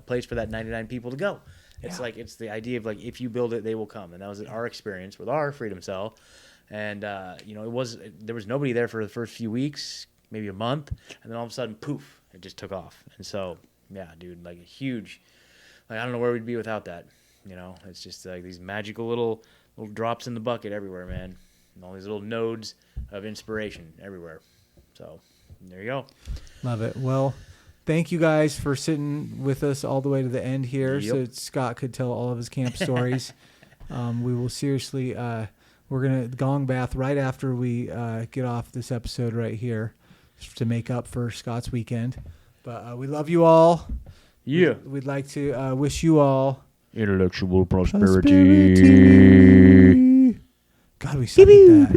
place for that 99 people to go. It's it's the idea of like, if you build it, they will come. And that was our experience with our Freedom Cell. And there was nobody there for the first few weeks, maybe a month, and then all of a sudden, poof, it just took off. And so, yeah, dude, like a huge, I don't know where we'd be without that. It's just like these magical little drops in the bucket everywhere, man. And all these little nodes of inspiration everywhere. So there you go. Love it. Well, thank you guys for sitting with us all the way to the end here, so Scott could tell all of his camp stories. We will seriously, we're going to gong bath right after we get off this episode right here to make up for Scott's weekend. But we love you all. Yeah. We'd like to wish you all intellectual prosperity. God, we suck at that.